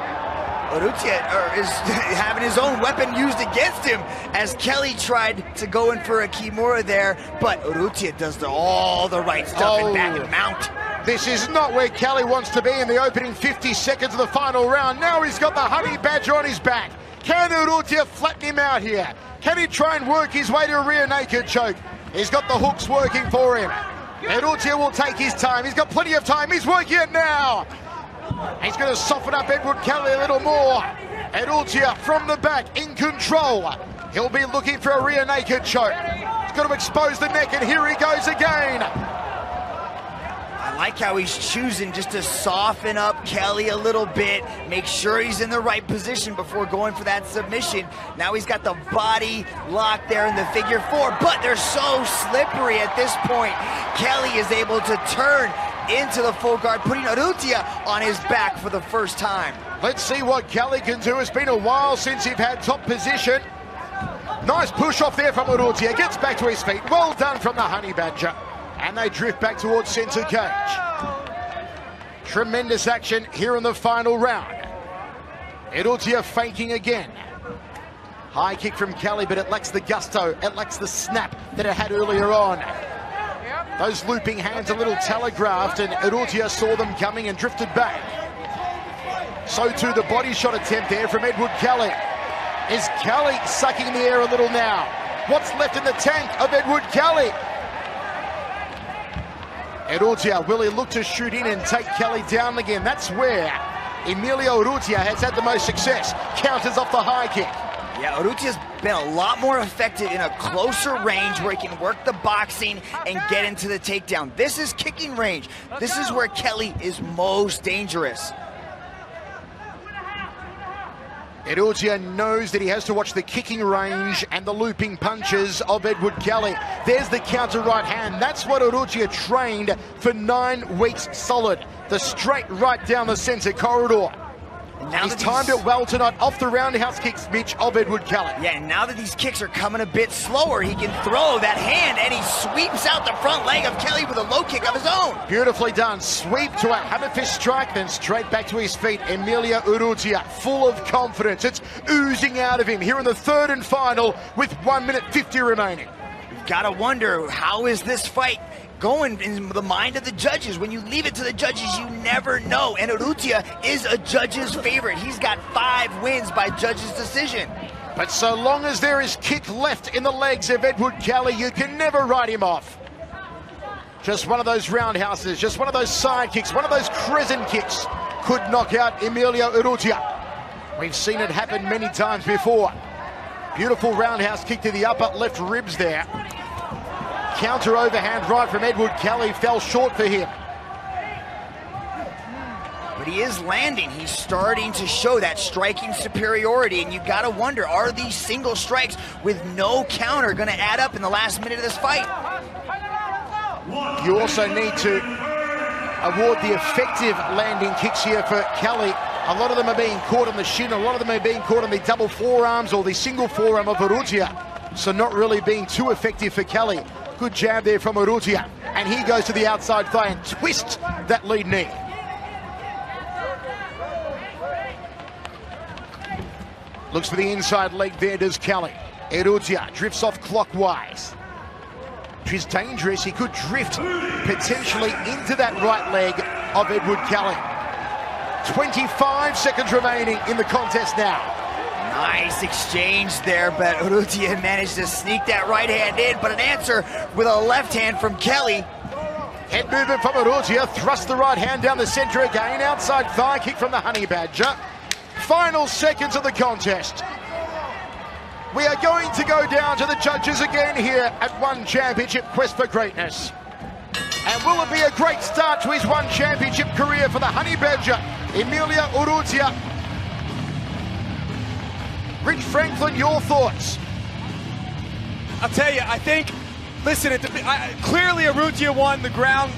Urrutia is having his own weapon used against him as Kelly tried to go in for a Kimura there, but Urrutia does all the right stuff and back and mount. This is not where Kelly wants to be in the opening 50 seconds of the final round. Now he's got the Honey Badger on his back. Can Urrutia flatten him out here? Can he try and work his way to a rear naked choke? He's got the hooks working for him. Urrutia will take his time. He's got plenty of time. He's working it now. He's going to soften up Edward Kelly a little more. Urrutia from the back, in control. He'll be looking for a rear naked choke. He's got to expose the neck, and here he goes again. I like how he's choosing just to soften up Kelly a little bit, make sure he's in the right position before going for that submission. Now he's got the body locked there in the figure 4, but they're so slippery at this point. Kelly is able to turn into the full guard, putting Urrutia on his back for the first time. Let's see what Kelly can do. It's been a while since he's had top position. Nice push off there from Urrutia. Gets back to his feet. Well done from the Honey Badger. And they drift back towards center cage. Tremendous action here in the final round. Urrutia faking again. High kick from Kelly, but it lacks the gusto. It lacks the snap that it had earlier on. Those looping hands a little telegraphed, and Urrutia saw them coming and drifted back. So too the body shot attempt there from Edward Kelly. Is Kelly sucking the air a little now? What's left in the tank of Edward Kelly? Urrutia, will he look to shoot in and take Kelly down again? That's where Emilio Urrutia has had the most success. Counters off the high kick. Yeah, Urrutia's been a lot more effective in a closer range where he can work the boxing and get into the takedown. This is kicking range. This is where Kelly is most dangerous. Urrutia knows that he has to watch the kicking range and the looping punches of Edward Kelly. There's the counter right hand. That's what Urrutia trained for 9 weeks solid. The straight right down the centre corridor. He's timed it well tonight off the roundhouse kicks, Mitch, of Edward Kelly. Yeah, and now that these kicks are coming a bit slower, he can throw that hand and he sweeps out the front leg of Kelly with a low kick of his own. Beautifully done. Sweep to a hammer fist strike, then straight back to his feet. Emilio Urrutia, full of confidence. It's oozing out of him here in the third and final with 1 minute 50 remaining. You've got to wonder, how is this fight going in the mind of the judges? When you leave it to the judges, you never know. And Urrutia is a judge's favorite. He's got 5 wins by judge's decision. But so long as there is kick left in the legs of Edward Kelly, you can never write him off. Just one of those roundhouses, just one of those side kicks, one of those crescent kicks could knock out Emilio Urrutia. We've seen it happen many times before. Beautiful roundhouse kick to the upper left ribs there. Counter overhand right from Edward Kelly fell short for him. But he is landing. He's starting to show that striking superiority, and you got to wonder, are these single strikes with no counter going to add up in the last minute of this fight? You also need to award the effective landing kicks here for Kelly. A lot of them are being caught on the shin, a lot of them are being caught on the double forearms or the single forearm of Urrutia, so not really being too effective for Kelly. Good jab there from Urrutia, and he goes to the outside thigh and twists that lead knee. Looks for the inside leg there, does Kelly. Urrutia drifts off clockwise. Which is dangerous. He could drift potentially into that right leg of Edward Kelly. 25 seconds remaining in the contest now. Nice exchange there, but Urrutia managed to sneak that right hand in, but an answer with a left hand from Kelly. Head movement from Urrutia, thrust the right hand down the center again, outside thigh kick from the Honey Badger. Final seconds of the contest. We are going to go down to the judges again here at One Championship Quest for Greatness. And will it be a great start to his One Championship career for the Honey Badger, Emilio Urrutia? Rich Franklin, your thoughts? I'll tell you, I think, listen, clearly Urrutia won the ground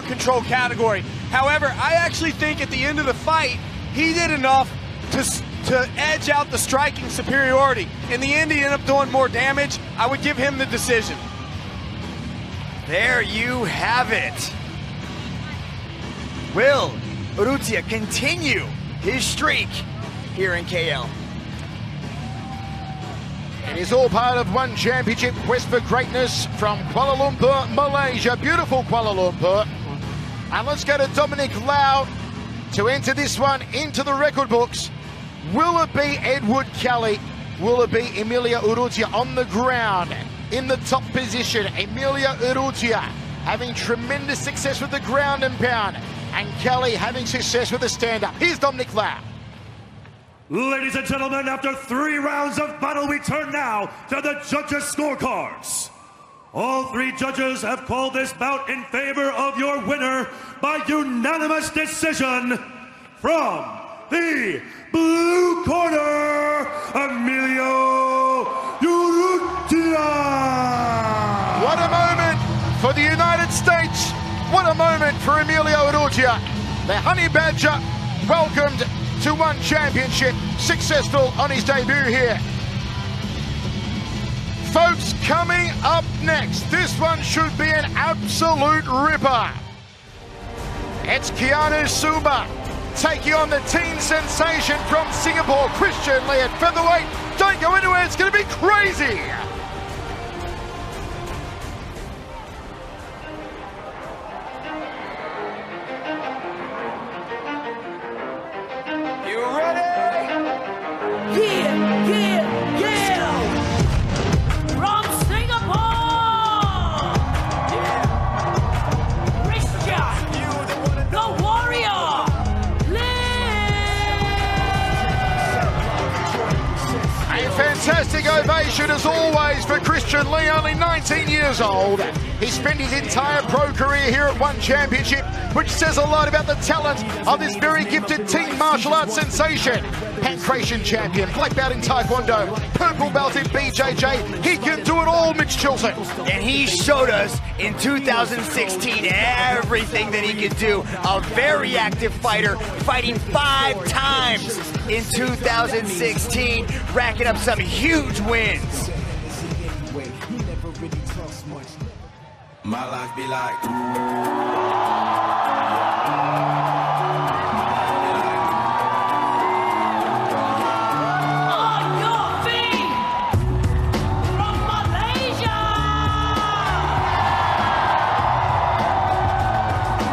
control category. However, I actually think at the end of the fight, he did enough to edge out the striking superiority. In the end, he ended up doing more damage. I would give him the decision. There you have it. Will Urrutia continue his streak here in KL? It is all part of One Championship Quest for Greatness from Kuala Lumpur, Malaysia. Beautiful Kuala Lumpur. And let's go to Dominic Lau to enter this one into the record books. Will it be Edward Kelly? Will it be Emilio Urrutia on the ground in the top position? Emilio Urrutia having tremendous success with the ground and pound, and Kelly having success with the stand-up. Here's Dominic Lau. Ladies and gentlemen, after 3 rounds of battle, we turn now to the judges' scorecards. All 3 judges have called this bout in favor of your winner by unanimous decision. From the blue corner, Emilio Urrutia. What a moment for the United States. What a moment for Emilio Urrutia. The Honey Badger welcomed to One Championship, successful on his debut here. Folks, coming up next, this one should be an absolute ripper. It's Keanu Suma taking on the teen sensation from Singapore, Christian Lee at featherweight. Don't go anywhere, it's going to be crazy. Fantastic ovation as always for Christian Lee, only 19 years old. He spent his entire pro career here at One Championship, which says a lot about the talent of this very gifted team martial arts sensation. Pancration champion, black belt in Taekwondo, purple belt in BJJ. He can do it all, Mitch Chilton. And he showed us in 2016 everything that he could do. A very active fighter, fighting 5 times in 2016, racking up some huge wins. My life be like On your feet, from Malaysia,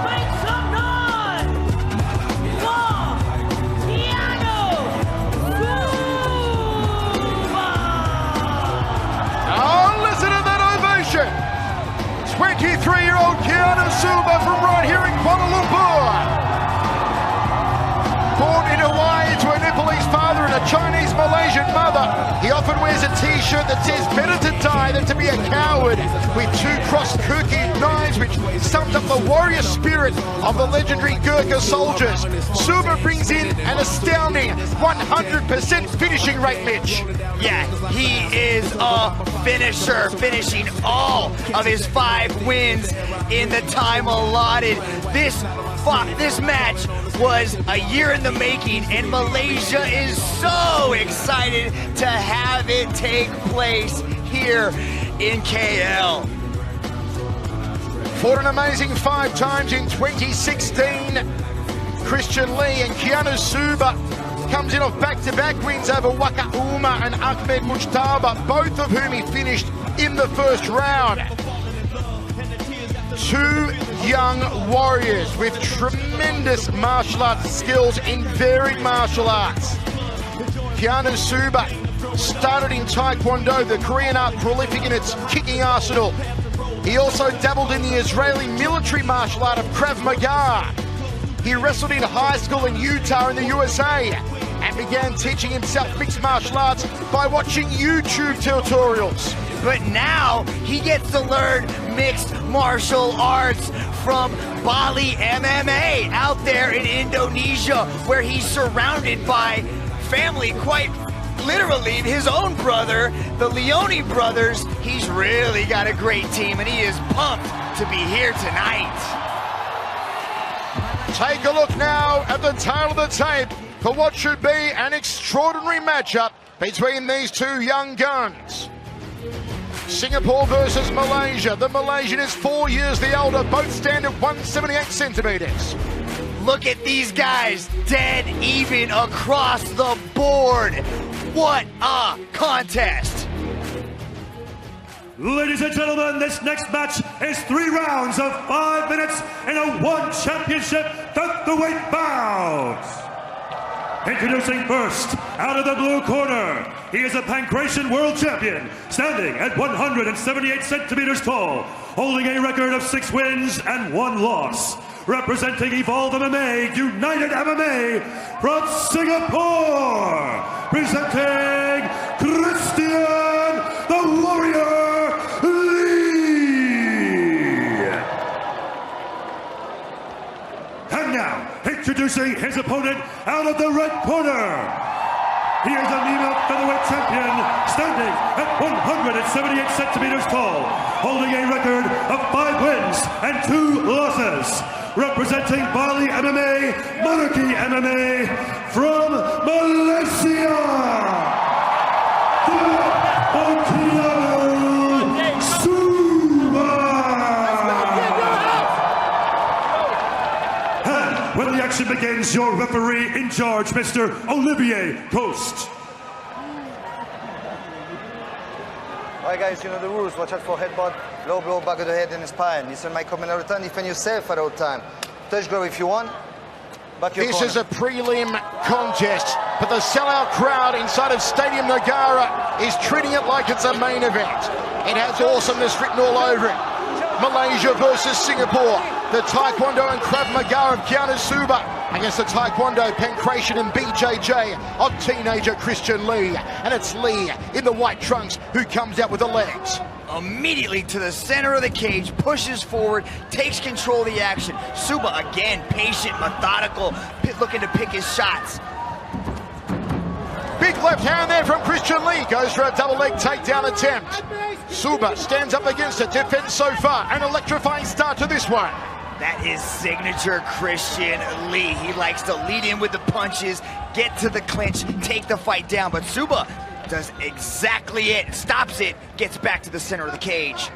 make some noise for Oh, listen to that ovation. 23-year-old Keanu Suba from right here in Kuala Lumpur. Born in Hawaii to a Nepalese father and a Chinese-Malaysian mother, he often wears a t-shirt that says better to die than to be a coward, with 2 crossed Kirki knives which sums up the warrior spirit of the legendary Gurkha soldiers. Suba brings in an astounding 100% finishing rate, Mitch. Yeah, he is a finisher, finishing all of his 5 wins in the time allotted. This match was a year in the making, and Malaysia is so excited to have it take place here in KL. Fought an amazing 5 times in 2016. Christian Lee and Keanu Suba comes in off back-to-back wins over Waka Uma and Ahmed Mujtaba, both of whom he finished in the first round. 2 young warriors with tremendous martial arts skills in varied martial arts. Keanu Suba started in Taekwondo, the Korean art prolific in its kicking arsenal. He also dabbled in the Israeli military martial art of Krav Maga. He wrestled in high school in Utah in the USA and began teaching himself mixed martial arts by watching YouTube tutorials. But now he gets to learn mixed martial arts from Bali MMA out there in Indonesia, where he's surrounded by family, quite literally his own brother, the Leone brothers. He's really got a great team, and he is pumped to be here tonight. Take a look now at the tail of the tape for what should be an extraordinary matchup between these 2 young guns. Singapore versus Malaysia. The Malaysian is 4 years the older, both stand at 178 centimeters. Look at these guys, dead even across the board. What a contest. Ladies and gentlemen, this next match is 3 rounds of 5 minutes in a One Championship featherweight bout. Introducing first, out of the blue corner, he is a Pancration World Champion, standing at 178 centimeters tall, holding a record of 6 wins and 1 loss. Representing Evolve MMA, United MMA from Singapore, presenting Christian the Warrior Lee. And now, introducing his opponent out of the red corner. He is a Nima featherweight champion, standing at 178 centimeters tall, holding a record of 5 wins and 2 losses. Representing Bali MMA, Monarchy MMA from Malaysia, Keanu Suba. And when the action begins, your referee in charge, Mr. Olivier Coast. Alright guys, you know the rules. Watch out for headbutt, low blow, back of the head and the spine. Listen my comment all the time, defend yourself at all time. Touch glove if you want. Back your This corner. is a prelim contest, but the sellout crowd inside of Stadium Nagara is treating it like it's a main event. It has awesomeness written all over it. Malaysia versus Singapore. The Taekwondo and Krav Maga of Keanu Suba against the Taekwondo, Pancration and BJJ of teenager Christian Lee. And it's Lee in the white trunks who comes out with the legs. Immediately to the center of the cage, pushes forward, takes control of the action. Suba, again, patient, methodical, looking to pick his shots. Big left hand there from Christian Lee. Goes for a double leg takedown attempt. Suba stands up against it, defends so far. An electrifying start to this one. That is signature Christian Lee. He likes to lead in with the punches, get to the clinch, take the fight down. But Suba does exactly it, stops it, gets back to the center of the cage.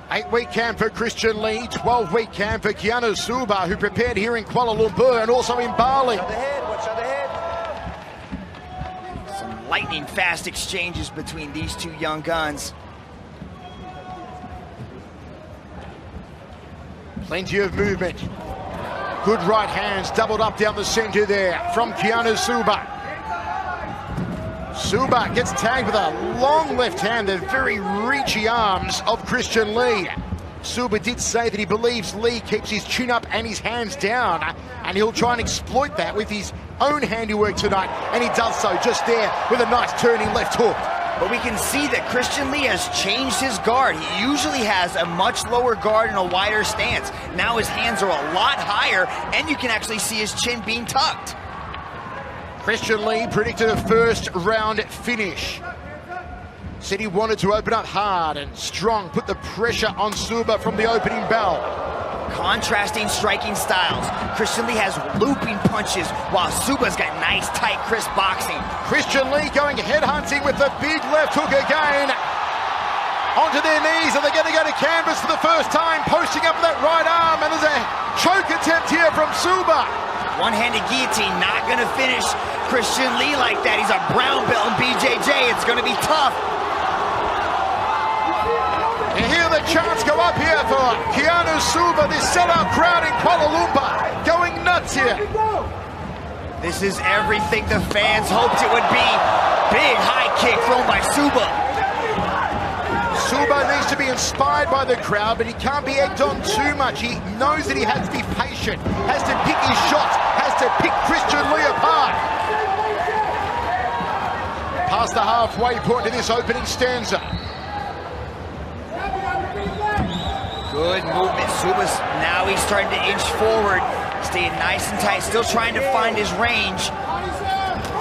8-week camp for Christian Lee, 12-week camp for Keanu Suba, who prepared here in Kuala Lumpur and also in Bali. Watch out the head. Some lightning fast exchanges between these two young guns. Plenty of movement. Good right hands doubled up down the center there from Keanu Suba. Suba gets tagged with a long left hand, the very reachy arms of Christian Lee. Suba did say that he believes Lee keeps his chin up and his hands down, and he'll try and exploit that with his own handiwork tonight, and he does so just there with a nice turning left hook. But we can see that Christian Lee has changed his guard. He usually has a much lower guard and a wider stance. Now his hands are a lot higher, and you can actually see his chin being tucked. Christian Lee predicted a first round finish. Said he wanted to open up hard and strong, put the pressure on Suba from the opening bell. Contrasting striking styles. Christian Lee has looping punches, while Suba's got nice, tight, crisp boxing. Christian Lee going headhunting with the big left hook again. Onto their knees, and they're going to go to canvas for the first time, posting up that right arm, and there's a choke attempt here from Suba. One-handed guillotine, not going to finish Christian Lee like that. He's a brown belt in BJJ. It's going to be tough. And here the chants go up here for Keanu Suba, this sellout crowd in Kuala Lumpur, going nuts here. This is everything the fans hoped it would be. Big high kick thrown by Suba. Suba needs to be inspired by the crowd, but he can't be egged on too much. He knows that he has to be patient, has to pick his shots, has to pick Christian Lee apart. Past the halfway point to this opening stanza. Good movement. Suba's now he's starting to inch forward, staying nice and tight, still trying to find his range.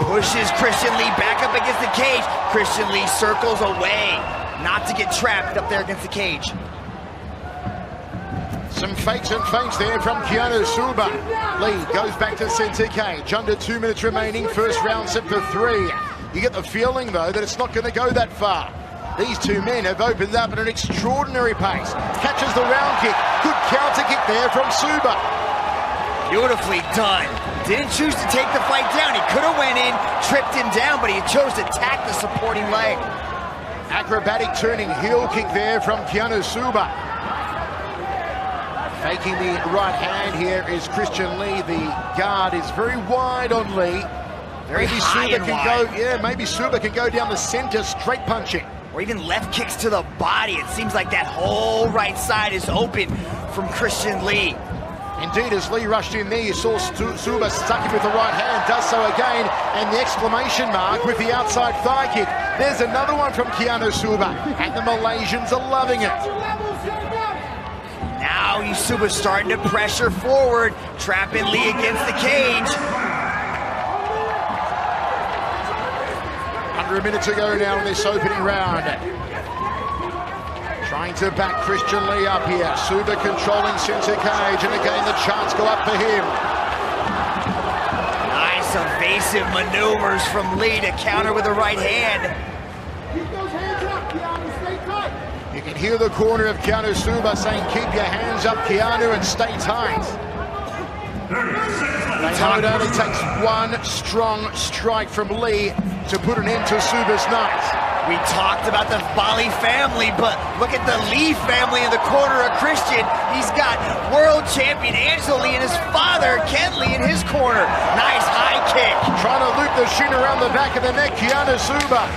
Pushes Christian Lee back up against the cage. Christian Lee circles away, not to get trapped up there against the cage. Some fakes and feints there from Keanu Suba. Lee goes back to center cage. Under 2 minutes remaining. First round set for 3. You get the feeling, though, that it's not going to go that far. These two men have opened up at an extraordinary pace. Catches the round kick. Good counter kick there from Suba. Beautifully done. Didn't choose to take the fight down. He could have went in, tripped him down, but he chose to attack the supporting leg. Acrobatic turning heel kick there from Keanu Suba. Faking the right hand here is Christian Lee. The guard is very wide on Lee. Very maybe high Suba and can wide. go. Yeah, maybe Suba can go down the center, straight punching. Or even left kicks to the body. It seems like that whole right side is open from Christian Lee. Indeed, as Lee rushed in there, you saw Suba stuck him with the right hand, does so again, and the exclamation mark with the outside thigh kick. There's another one from Keanu Suba, and the Malaysians are loving it. Now Suba's starting to pressure forward, trapping Lee against the cage. 100 minutes ago now in this opening round. Trying to back Christian Lee up here. Suba controlling center cage, and again the chants go up for him. Nice evasive maneuvers from Lee to counter with the right hand. You can hear the corner of Keanu Suba saying, keep your hands up, Keanu, and stay tight. They know it only takes one strong strike from Lee to put an end to Suba's night. We talked about the Bali family, but look at the Lee family in the corner of Christian. He's got world champion Angelo Lee and his father, Ken Lee, in his corner. Nice high kick. Trying to loop the shin around the back of the neck, Keanu Suba.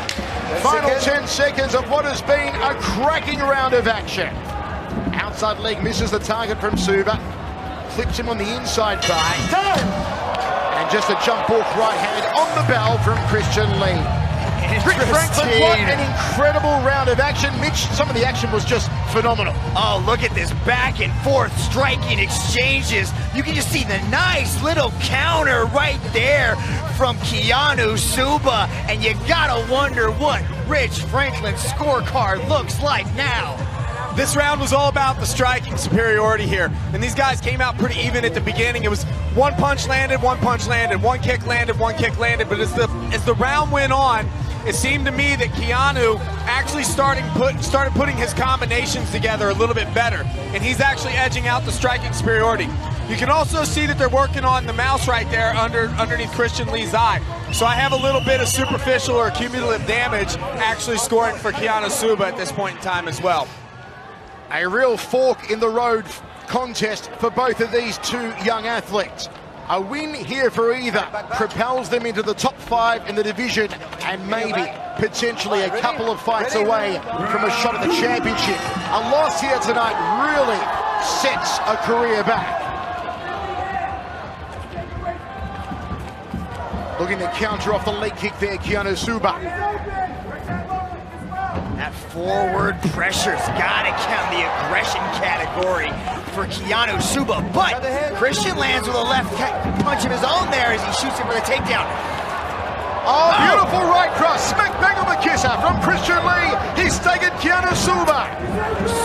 Final 10 seconds of what has been a cracking round of action. outside leg misses the target from Suba. Flips him on the inside thigh. And just a jump off right hand on the bell from Christian Lee. Rick Franklin, what an incredible round of action. Mitch, some of the action was just phenomenal. Oh, look at this back and forth striking exchanges. You can just see the nice little counter right there from Keanu Suba. And you gotta wonder what Rich Franklin's scorecard looks like now. This round was all about the striking superiority here, and these guys came out pretty even at the beginning. It was one punch landed, one punch landed, one kick landed, one kick landed, but as the round went on, it seemed to me that Keanu actually started putting his combinations together a little bit better, and he's actually edging out the striking superiority. You can also see that they're working on the mouse right there underneath Christian Lee's eye. So I have a little bit of superficial or cumulative damage actually scoring for Keanu Suba at this point in time as well. A real fork in the road contest for both of these two young athletes. A win here for either propels them into the top 5 in the division and maybe potentially a couple of fights away from a shot at the championship. A loss here tonight really sets a career back. Looking to counter off the leg kick there, Keanu Suba. That forward pressure's gotta count the aggression category for Keanu Suba, but Christian lands with a left punch of his own there as he shoots him for the takedown. Oh, beautiful right cross, smack bang on the kisser from Christian Lee. He's taken Keanu Suba.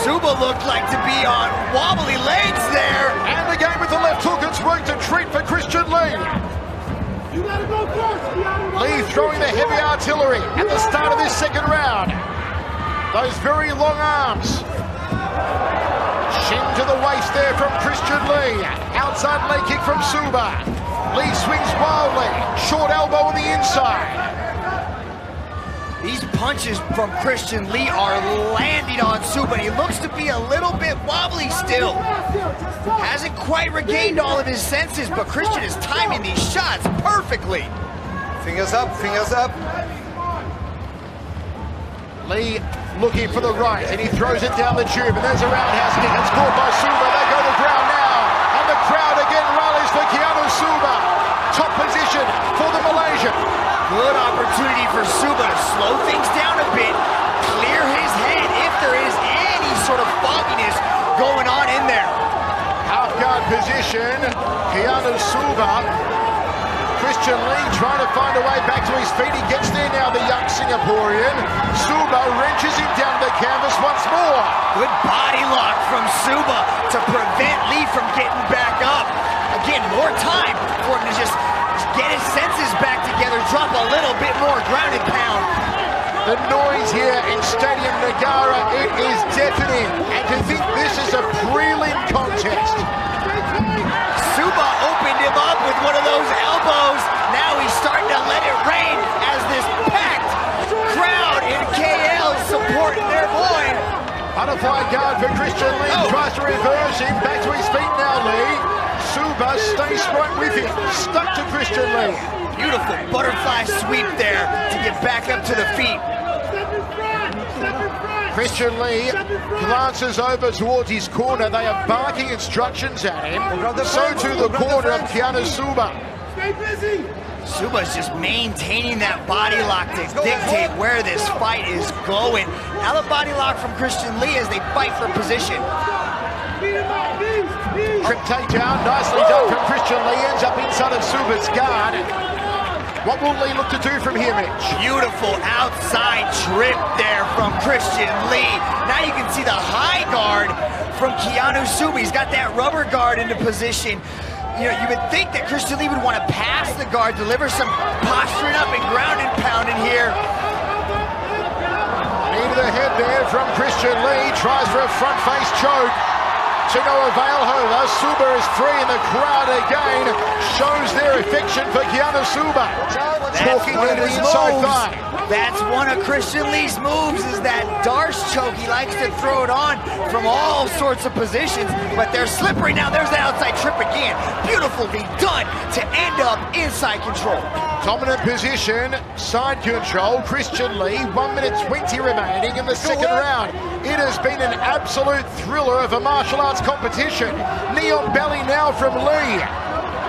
Suba looked like to be on wobbly legs there. And again with the left hook, it's worked a treat for Christian Lee. Lee throwing the heavy artillery at the start of this second round. Those very long arms. Shin to the waist there from Christian Lee. Outside leg kick from Suba. Lee swings wildly. Short elbow on the inside. These punches from Christian Lee are landing on Suba. He looks to be a little bit wobbly still. Hasn't quite regained all of his senses, but Christian is timing these shots perfectly. Fingers up, fingers up. Lee looking for the right, and he throws it down the tube, and there's a roundhouse kick. It's caught by Suba. They go to the ground now, and the crowd again rallies for Keanu Suba. Top position for the Malaysian. Good opportunity for Suba to slow things down a bit, clear his head if there is any sort of fogginess going on in there. Half guard position, Keanu Suba. Christian Lee trying to find a way back to his feet. He gets there now, the young Singaporean. Suba wrenches him down the canvas once more. Good body lock from Suba to prevent Lee from getting back up. Again, more time for him to just get his senses back together, drop a little bit more ground and pound. The noise here in Stadium Nagara, it is deafening. And to think this is a prelim contest. Suba opened him up with one of those elbows. Now he's starting to let it rain as this packed crowd in KL is supporting their boy. Butterfly guard for Christian Lee. Tries to reverse him. Back to his feet now, Lee. Suba stays right with him. Stuck to Christian Lee. Beautiful butterfly sweep there to get back up to the feet. Christian Lee glances over towards his corner. They are barking instructions at him. So to the corner of Keanu Suba. Suba's just maintaining that body lock to dictate where this fight is going. Now the body lock from Christian Lee as they fight for position. Trip takedown, nicely done from Christian Lee. Ends up inside of Suba's guard. What will Lee look to do from here, Mitch? Beautiful outside trip there from Christian Lee. Now you can see the high guard from Keanu Suba. He's got that rubber guard into position. You know, you would think that Christian Lee would want to pass the guard, deliver some posturing up and ground and pounding here. Knee to the head there from Christian Lee. Tries for a front face choke. To no avail, however. Suba is free in the crowd again. Shows their affection for Keanu Suba. Talking to the inside thigh. That's one of Christian Lee's moves, is that Darce choke. He likes to throw it on from all sorts of positions, but they're slippery. Now there's the outside trip again. Beautifully done to end up up inside control. Dominant position, side control. Christian Lee, 1 minute 20 remaining in the second round. It has been an absolute thriller of a martial arts competition. Knee on belly now from Lee.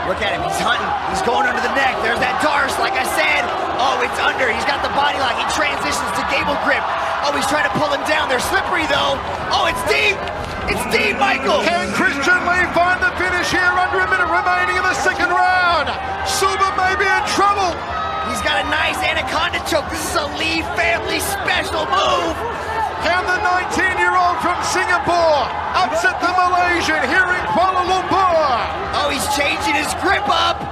Look at him, he's hunting, he's going under the neck. There's that Darce, like I said. Oh, it's under, he's got the body lock. He transitions to gable grip. Oh, he's trying to pull him down. They're slippery though. Oh, it's deep. It's deep, Michael. Can Christian Lee find the finish here? Under a minute remaining in the second round. Suba may be in trouble. He's got a nice anaconda choke. This is a Lee family special move. Can the 19-year-old from Singapore upset the Malaysian here in Kuala Lumpur? Oh, he's changing his grip up.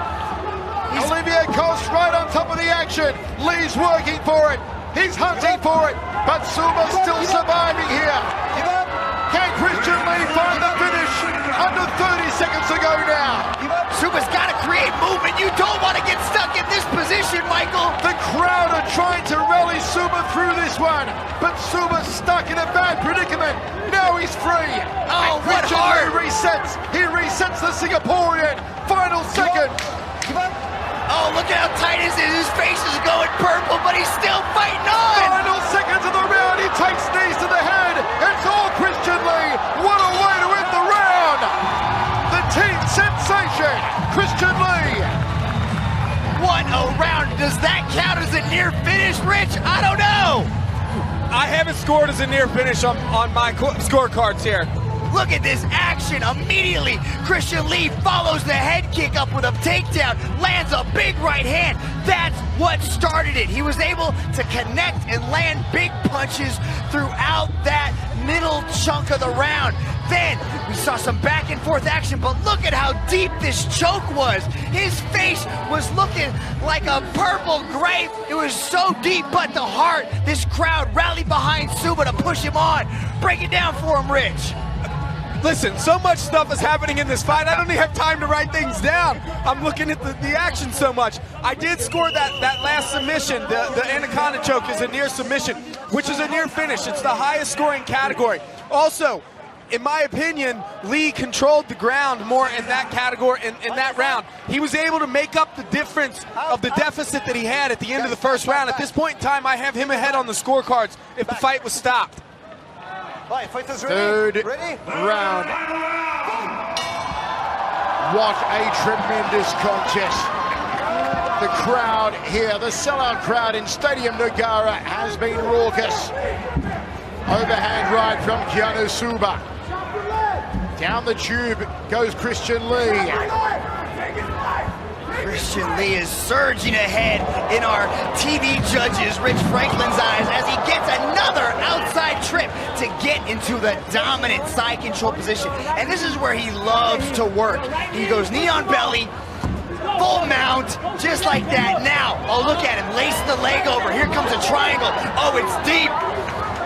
Olivier Coste right on top of the action. Lee's working for it. He's hunting for it. But Suba's still surviving here. Can Christian Lee find the finish? Under 30 seconds to go now. Suba's got to create movement. You don't want to get stuck in this position, Michael. The crowd are trying to rally Suba through this one. But Suba's stuck in a bad predicament. Now he's free. Oh, and what Christian heart. Lee resets. He resets the Singaporean. Final second. Oh, look at how tight his is. His face is going purple, but he's still fighting on. Final seconds of the round. He takes knees to the head. It's all Christian Lee. What a way to end the round. The team sensation, Christian Lee. What a round. Does that count as a near finish, Rich? I don't know. I haven't scored as a near finish on my scorecards here. Look at this action. Immediately, Christian Lee follows the head kick up with a takedown, lands a big right hand. That's what started it. He was able to connect and land big punches throughout that middle chunk of the round. Then we saw some back and forth action, but look at how deep this choke was. His face was looking like a purple grape. It was so deep, but the heart, this crowd rallied behind Suba to push him on. Break it down for him, Rich. Listen, so much stuff is happening in this fight, I don't even have time to write things down. I'm looking at the action so much. I did score that last submission. The anaconda choke is a near submission, which is a near finish. It's the highest scoring category. Also, in my opinion, Lee controlled the ground more in that category, in that round. He was able to make up the difference of the deficit that he had at the end of the first round. At this point in time, I have him ahead on the scorecards if the fight was stopped. Third round. What a tremendous contest. The crowd here, the sellout crowd in Stadium Nagara has been raucous. Overhand right from Keanu Suba. Down the tube goes Christian Lee. Christian Lee is surging ahead in our TV judges, Rich Franklin's eyes, as he gets another outside trip to get into the dominant side control position. And this is where he loves to work. He goes knee on belly, full mount, just like that. Now, oh, look at him, lacing the leg over. Here comes a triangle. Oh, it's deep.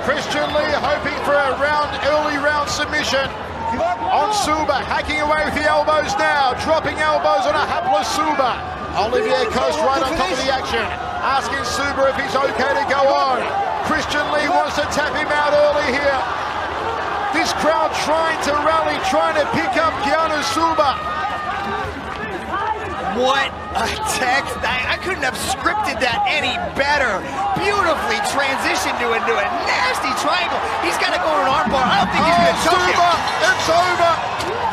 Christian Lee hoping for a early round submission. On Suba, hacking away with the elbows now, dropping elbows on a hapless Suba. Olivier Coste right on top of the action, asking Suba if he's okay to go on. Christian Lee wants to tap him out early here. This crowd trying to rally, trying to pick up Keanu Suba. What a text. I couldn't have scripted that any better. Beautifully transitioned into a nasty triangle. He's got to go to an armbar. I don't think he's going to choke him. It's over.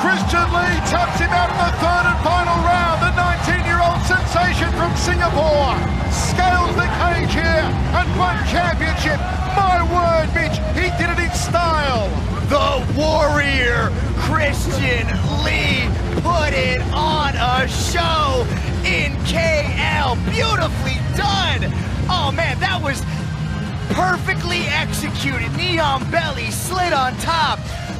Christian Lee taps him out in the third and final round. The 19-year-old sensation from Singapore scales the cage here and won championship. My word, Mitch, he did it in style. The warrior, Christian Lee, put it on a show in KL. Beautifully done. Oh man, that was perfectly executed. Knee on belly, slit on top.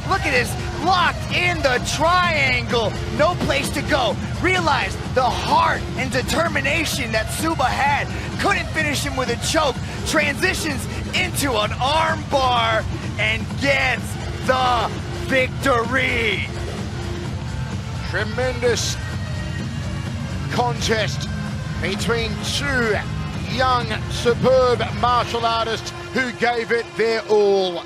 Look at this, locked in the triangle. No place to go. Realize the heart and determination that Suba had. Couldn't finish him with a choke. Transitions into an arm bar and gets the victory. Tremendous contest between two young, superb martial artists who gave it their all.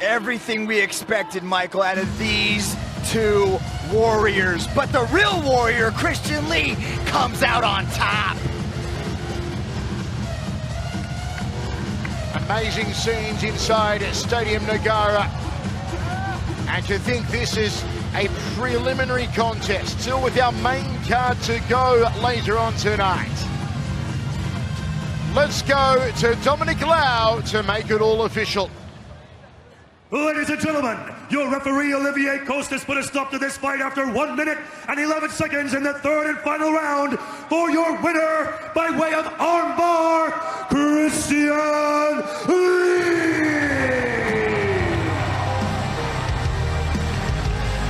Everything we expected, Michael, out of these two warriors, but the real warrior, Christian Lee, comes out on top. Amazing scenes inside Stadium Nagara. And to think this is a preliminary contest, still with our main card to go later on tonight. Let's go to Dominic Lau to make it all official. Ladies and gentlemen, your referee Olivier Costas put a stop to this fight after 1 minute and 11 seconds in the third and final round for your winner by way of armbar, Christian Lee!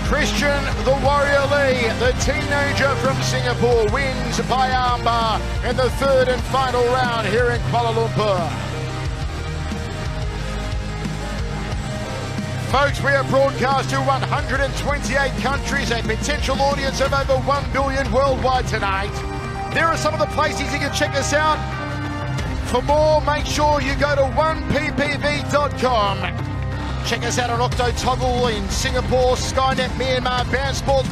Christian the Warrior Lee, the teenager from Singapore, wins by armbar in the third and final round here in Kuala Lumpur. Folks, we are broadcast to 128 countries, a potential audience of over 1 billion worldwide tonight. There are some of the places you can check us out. For more, make sure you go to 1ppv.com. Check us out on Octo Toggle in Singapore, Skynet Myanmar, Band Sports.